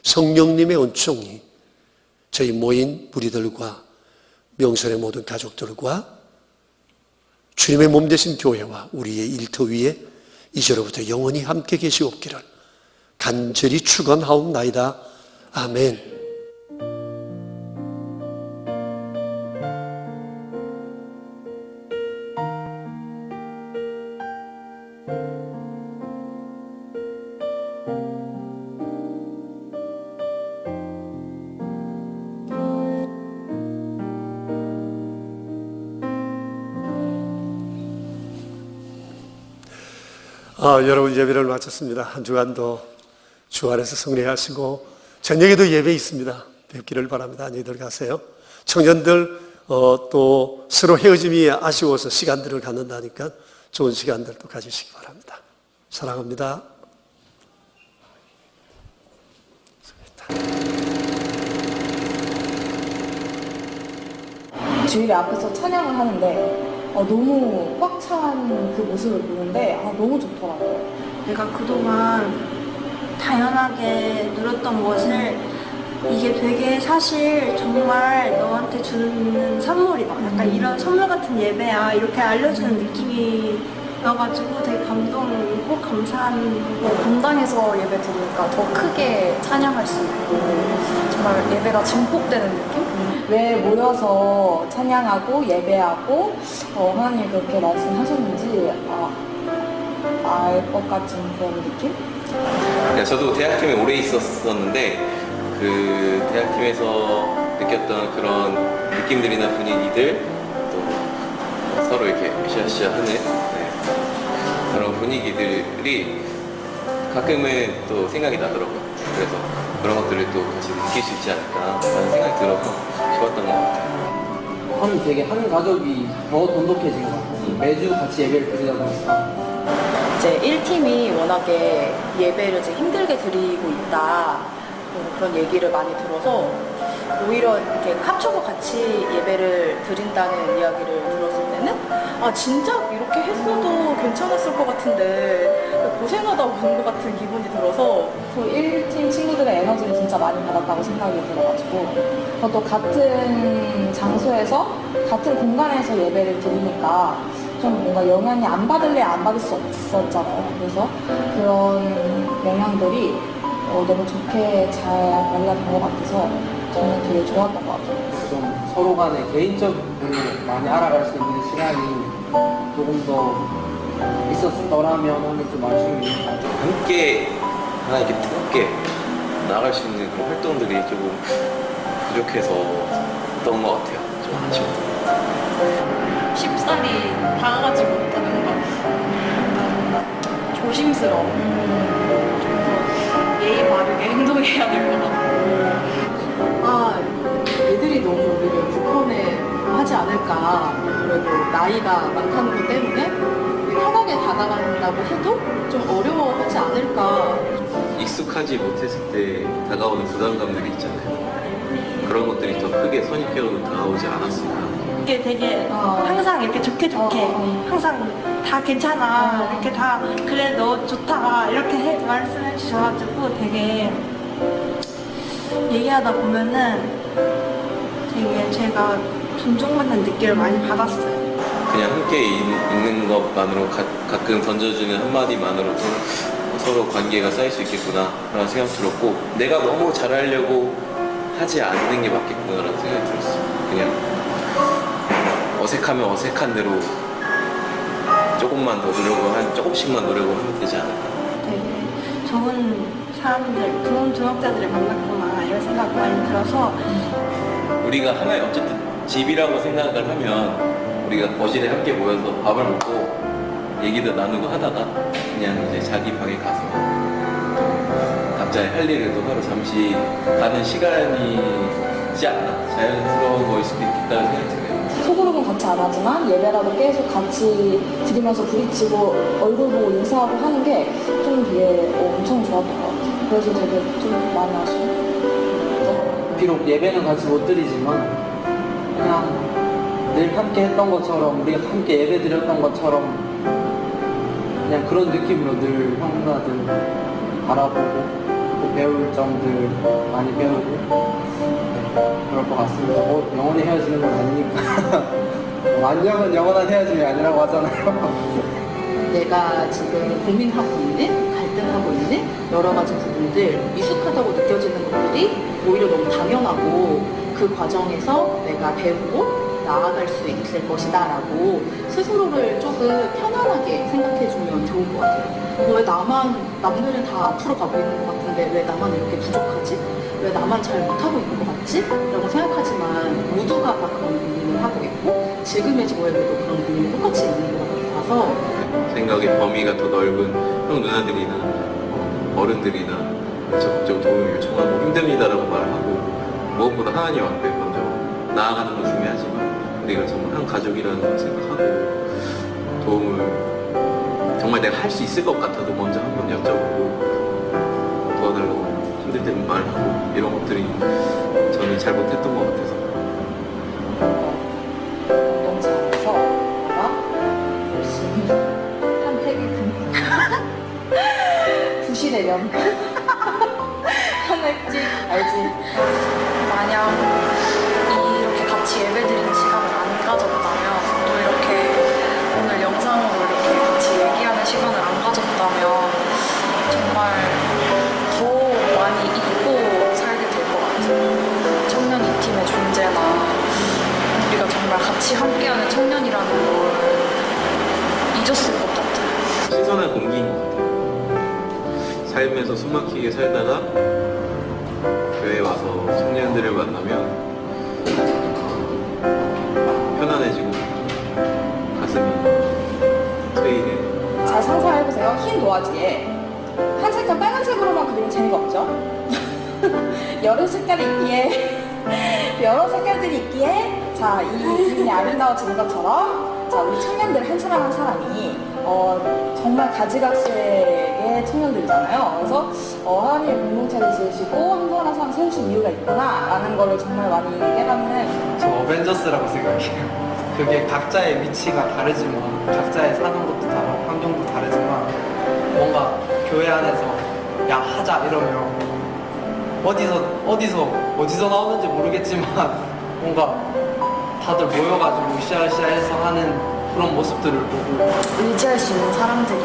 성령님의 은총이 저희 모인 무리들과 명설의 모든 가족들과 주님의 몸 되신 교회와 우리의 일터 위에 이제로부터 영원히 함께 계시옵기를 간절히 축원하옵나이다. 아멘. 여러분 예배를 마쳤습니다. 한 주간도 주 안에서 승리하시고 저녁에도 예배 있습니다. 뵙기를 바랍니다. 안녕히들 가세요. 청년들 또 서로 헤어짐이 아쉬워서 시간들을 갖는다니까 좋은 시간들도 가지시기 바랍니다. 사랑합니다. 주일 앞에서 찬양을 하는데 너무 꽉 찬 그 모습을 보는데 너무 좋더라고요. 내가 그동안 당연하게 누렸던 것을 이게 되게 사실 정말 너한테 주는 선물이다. 약간 이런 선물 같은 예배야. 이렇게 알려주는 느낌이어가지고 되게 감동이고 감사한. 본당에서 예배 드리니까 더 크게 찬양할 수 있고 정말 예배가 증폭되는 느낌? 왜 모여서 찬양하고 예배하고 하나님이 그렇게 말씀하셨는지 알 것 같은 그런 느낌? 저도 대학팀에 오래 있었었는데 그 대학팀에서 느꼈던 그런 느낌들이나 분위기들 또 서로 이렇게 으쌰으쌰 하는 그런 분위기들이 가끔은 또 생각이 나더라고요. 그래서 그런 것들을 또 같이 느낄 수 있지 않을까 라는 생각이 들어서 좋았던 것 같아요. 하면 되게 한 가족이 더 돈독해진 것 같아요. 매주 같이 예배를 드리다 보니까 이제 1팀이 워낙에 예배를 이제 힘들게 드리고 있다 그런 얘기를 많이 들어서 오히려 이렇게 합쳐서 같이 예배를 드린다는 이야기를 들었을 때는 진짜 이렇게 했어도 괜찮았을 것 같은데 고생하다 온 것 같은 기분이 들어서 그 1팀 친구들의 에너지를 진짜 많이 받았다고 생각이 들어가지고 또 같은 장소에서 같은 공간에서 예배를 드리니까 좀 뭔가 영향이 안 받을래 안 받을 수 없었잖아요. 그래서 그런 영향들이 너무 좋게 잘 관리가 된 것 같아서 저는 되게 좋았던 것 같아요. 서로 간에 개인적으로 많이 알아갈 수 있는 시간이 조금 더 있었더라면 하는 좀 아쉬움이 있는 것 같아요. 함께 하나 이렇게 뜨겁게 나아갈 수 있는 그런 활동들이 조금 부족해서던 것 같아요. 좀 아쉬워. 쉽사리 다가가지 못하는 것. 조심스러워. 좀 예의 바르게 행동해야 될 것 같고. 아, 애들이 너무 우리를 불편해 하지 않을까. 그래도 나이가 많다는 것 때문에 편하게 다가간다고 해도 좀 어려워하지 않을까. 익숙하지 못했을 때 다가오는 부담감들이 있잖아요. 그런 것들이 더 크게 선입견으로 다가오지 않았을까. 이게 되게 항상 이렇게 좋게 항상 다 괜찮아 이렇게 다 그래 너 좋다 이렇게 말씀해 주셔가지고 되게 얘기하다 보면은 되게 제가 존중받는 느낌을 많이 받았어요. 그냥 함께 있는 것만으로 가끔 던져주는 한마디만으로도 서로 관계가 쌓일 수 있겠구나 라는 생각 들었고, 내가 너무 잘하려고 하지 않는 게 맞겠구나 라는 생각이 들었어요. 그냥 어색하면 어색한 대로 조금만 더 조금씩만 노력을 하면 되지 않을까. 되게 좋은 사람들, 좋은 동역자들을 만났구나 이런 생각 많이 들어서 우리가 하나의 어쨌든 집이라고 생각을 하면 우리가 거실에 함께 모여서 밥을 먹고 얘기도 나누고 하다가 그냥 이제 자기 방에 가서 각자의 할 일을 또 하러 잠시 가는 시간이지 않나, 자연스러운 거일 수도 있겠다는 생각이 드네요. 속으로는 같이 안 하지만 예배라도 계속 같이 드리면서 부딪히고 얼굴 보고 인사하고 하는 게 좀 되게 엄청 좋았던 것 같아요. 그래서 되게 좀 많이 아쉬워요. 비록 예배는 같이 못 드리지만 그냥 늘 함께 했던 것처럼 우리가 함께 예배 드렸던 것처럼 그냥 그런 느낌으로 늘 형제들 바라보고 또 배울 점들 많이 배우고 그럴 것 같습니다. 뭐 영원히 헤어지는 건 아니니까 완전은 영원한 헤어짐이 아니라고 하잖아요. 내가 지금 고민하고 있는, 갈등하고 있는 여러 가지 부분들, 미숙하다고 느껴지는 것들이 오히려 너무 당연하고 그 과정에서 내가 배우고 나아갈 수 있을 것이다 라고 스스로를 조금 편안하게 생각해주면 좋을 것 같아요. 왜 남들은 다 앞으로 가고 있는 것 같은데 왜 나만 이렇게 부족하지? 왜 나만 잘 못하고 있는 것 같지? 라고 생각하지만 모두가 다 그런 고민을 하고 있고 지금의 저에게도 그런 고민이 똑같이 있는 것 같아서 생각의 범위가 더 넓은 형 누나들이나 어른들이나 적극적 도움을 요청하고 힘듭니다라고 말을 하고, 무엇보다 하나님 앞에 먼저 나아가는 건 중요하지만 우리가 정말 한 가족이라는 걸 생각하고 도움을 정말 내가 할 수 있을 것 같아도 먼저 한번 여쭤보고 도와달라고 힘들 때는 말하고, 이런 것들이 저는 잘 못했던 것 같아서. 너무 잘해서 내가 열심히 한 획을 부실해련 하늘지 알지? 만약 이렇게 같이 예배드리는 시간을 안 가졌다면 또 이렇게 오늘 영상으로 이렇게 같이 얘기하는 시간을 안 가졌다면 정말 더 많이 잊고 살게 될 것 같아요. 청년 이 팀의 존재나 우리가 정말 같이 함께하는 청년이라는 걸 잊었을 것 같아요. 신선한 공기인 것 같아요. 삶에서 숨막히게 살다가 교회에 와서 청년들을 만나면 편안해지고 가슴이 트이는. 잘 상상해보세요. 흰 도화지에 한 색깔 빨간색으로만 그리면 재미가 없죠? 여러 색깔이 있기에 여러 색깔들이 있기에 자, 이 그림이 아름다워지는 것처럼 자, 우리 청년들 한 사람 한 사람이 정말 가지각색의 청년들이잖아요. 그래서 하나님의 공동체를 지으시고 한 사람 한 사람 세우신 이유가 있구나 라는 거를 정말 많이 깨닫는. 저 어벤져스라고 생각해요. 그게 각자의 위치가 다르지만 각자의 사는 것도 다르고 환경도 다르지만 뭔가 교회 안에서 야 하자 이러면 어디서 나오는지 모르겠지만 뭔가 다들 모여가지고 으쌰으쌰해서 하는 그런 모습들을 보고 의지할 수 있는 사람들이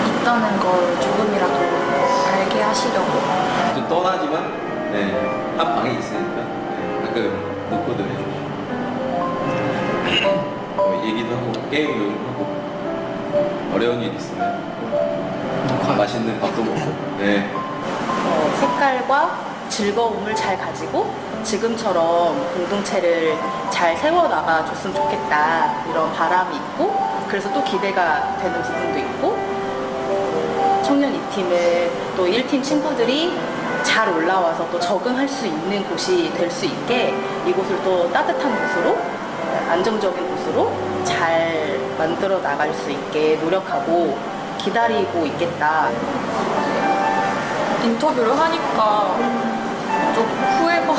있다는 걸 조금이라도 알게 하시려고. 좀 떠나지만 한 방에 있으니까 가끔 노코드 해주시고 얘기도 하고 게임도 하고 어려운 일 있으면 맛있는 밥도 먹고 네. 색깔과 즐거움을 잘 가지고 지금처럼 공동체를 잘 세워나가 줬으면 좋겠다 이런 바람이 있고 그래서 또 기대가 되는 부분도 있고 청년 2팀을 또 1팀 친구들이 잘 올라와서 또 적응할 수 있는 곳이 될 수 있게 이곳을 또 따뜻한 곳으로 안정적인 곳으로 잘 만들어 나갈 수 있게 노력하고 기다리고 있겠다. 인터뷰를 하니까 좀 후회가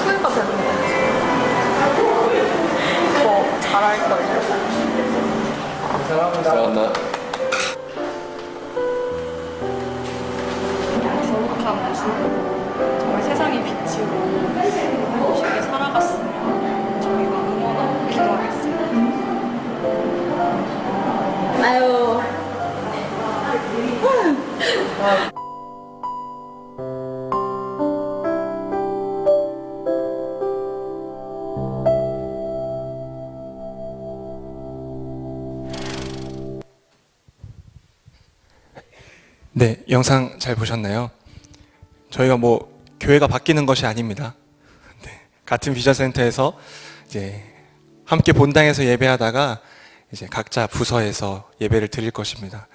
되는 것 같아요. 더 잘할 거예요. 잘한다. 거룩한 모습으로 정말 세상이 비치고 멋있게 살아갔으면 저희가 응원하고 기도하겠습니다. 아유. 네, 영상 잘 보셨나요? 저희가 교회가 바뀌는 것이 아닙니다. 네, 같은 비전센터에서 이제 함께 본당에서 예배하다가 이제 각자 부서에서 예배를 드릴 것입니다.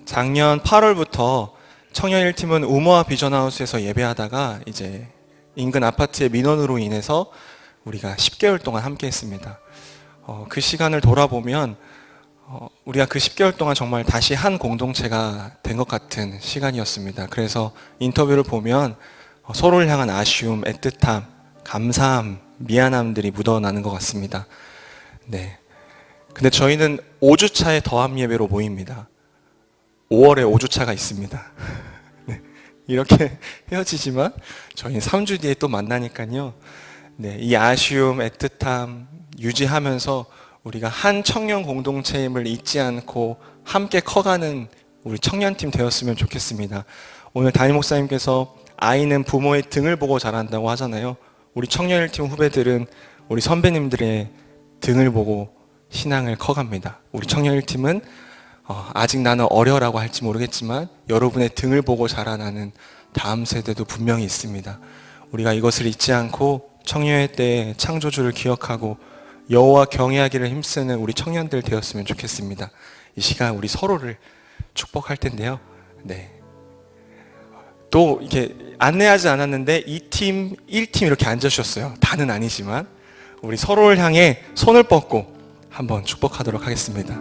작년 8월부터 청년 1팀은 우모아 비전하우스에서 예배하다가 이제 인근 아파트의 민원으로 인해서 우리가 10개월 동안 함께 했습니다. 그 시간을 돌아보면 우리가 그 10개월 동안 정말 다시 한 공동체가 된 것 같은 시간이었습니다. 그래서 인터뷰를 보면 서로를 향한 아쉬움, 애틋함, 감사함, 미안함들이 묻어나는 것 같습니다. 네. 근데 저희는 5주차의 더함 예배로 모입니다. 5월에 5주차가 있습니다. 네. 이렇게 헤어지지만 저희는 3주 뒤에 또 만나니까요. 네. 이 아쉬움, 애틋함 유지하면서 우리가 한 청년 공동체임을 잊지 않고 함께 커가는 우리 청년팀 되었으면 좋겠습니다. 오늘 담임 목사님께서 아이는 부모의 등을 보고 자란다고 하잖아요. 우리 청년 1팀 후배들은 우리 선배님들의 등을 보고 신앙을 커갑니다. 우리 청년 1팀은 아직 나는 어려라고 할지 모르겠지만 여러분의 등을 보고 자라나는 다음 세대도 분명히 있습니다. 우리가 이것을 잊지 않고 청년의 때의 창조주를 기억하고 여호와 경외하기를 힘쓰는 우리 청년들 되었으면 좋겠습니다. 이 시간 우리 서로를 축복할 텐데요. 네. 또 이렇게 안내하지 않았는데 2팀, 1팀 이렇게 앉아주셨어요. 다는 아니지만 우리 서로를 향해 손을 뻗고 한번 축복하도록 하겠습니다.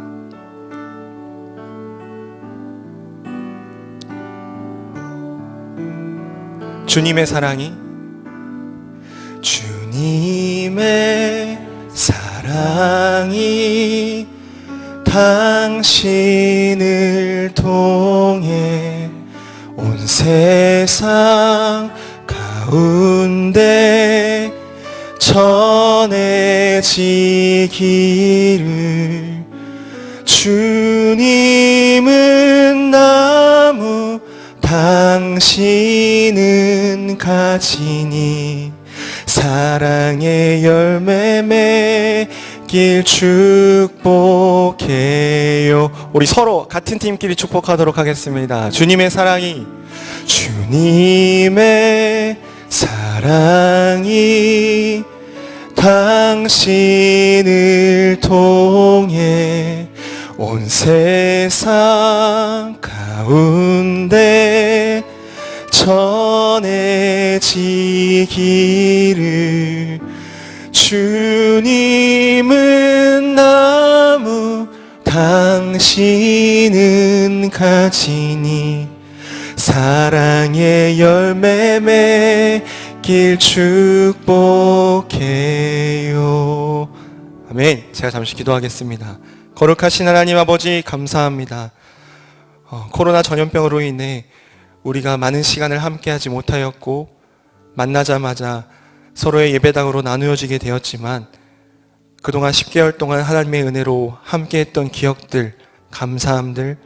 주님의 사랑이 주님의 사랑이 당신을 통해 온 세상 가운데 전해지기를 주님은 나무 당신은 가지니 사랑의 열매 맺길 축복해요. 우리 서로 같은 팀끼리 축복하도록 하겠습니다. 주님의 사랑이 주님의 사랑이 당신을 통해 온 세상 가운데 전해지기를 주님은 나무 당신은 가지니 사랑의 열매 맺길 축복해요. 아멘. 제가 잠시 기도하겠습니다. 거룩하신 하나님 아버지 감사합니다. 코로나 전염병으로 인해 우리가 많은 시간을 함께하지 못하였고 만나자마자 서로의 예배당으로 나누어지게 되었지만 그동안 10개월 동안 하나님의 은혜로 함께했던 기억들, 감사함들,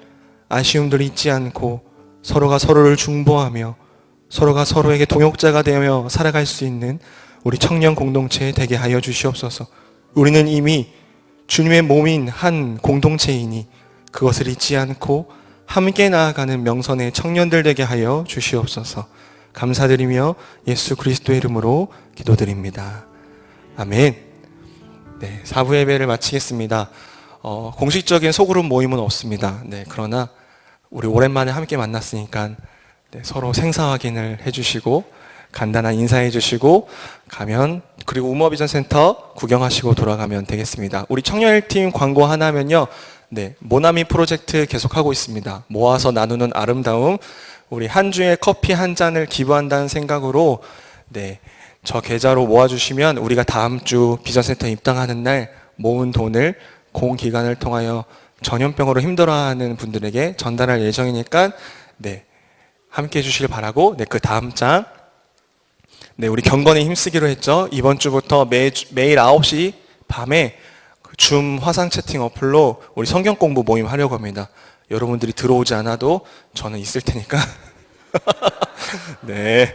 아쉬움들 잊지 않고 서로가 서로를 중보하며 서로가 서로에게 동역자가 되며 살아갈 수 있는 우리 청년 공동체 되게 하여 주시옵소서. 우리는 이미 주님의 몸인 한 공동체이니 그것을 잊지 않고 함께 나아가는 명선의 청년들 되게 하여 주시옵소서. 감사드리며 예수 그리스도의 이름으로 기도드립니다. 아멘. 네, 4부 예배를 마치겠습니다. 공식적인 소그룹 모임은 없습니다. 네, 그러나 우리 오랜만에 함께 만났으니까 네, 서로 생사 확인을 해주시고 간단한 인사해 주시고 가면, 그리고 우머비전 센터 구경하시고 돌아가면 되겠습니다. 우리 청년 1팀 광고 하나 하면요, 네, 모나미 프로젝트 계속하고 있습니다. 모아서 나누는 아름다움, 우리 한 주에 커피 한 잔을 기부한다는 생각으로 네, 저 계좌로 모아주시면 우리가 다음 주 비전센터 입당하는 날 모은 돈을 공기관을 통하여 전염병으로 힘들어하는 분들에게 전달할 예정이니까 네, 함께 해주시길 바라고, 네, 그 다음 장, 네, 우리 경건에 힘쓰기로 했죠. 이번 주부터 매일 9시 밤에 줌 화상 채팅 어플로 우리 성경 공부 모임 하려고 합니다. 여러분들이 들어오지 않아도 저는 있을 테니까 네,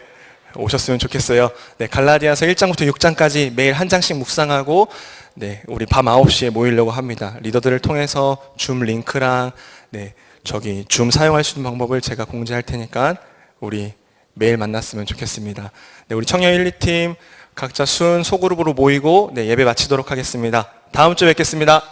오셨으면 좋겠어요. 네, 갈라디아서 1장부터 6장까지 매일 한 장씩 묵상하고 네, 우리 밤 9시에 모이려고 합니다. 리더들을 통해서 줌 링크랑 네, 저기 줌 사용할 수 있는 방법을 제가 공지할 테니까 우리 매일 만났으면 좋겠습니다. 네, 우리 청년 1, 2팀 각자 순 소그룹으로 모이고 네, 예배 마치도록 하겠습니다. 다음 주에 뵙겠습니다.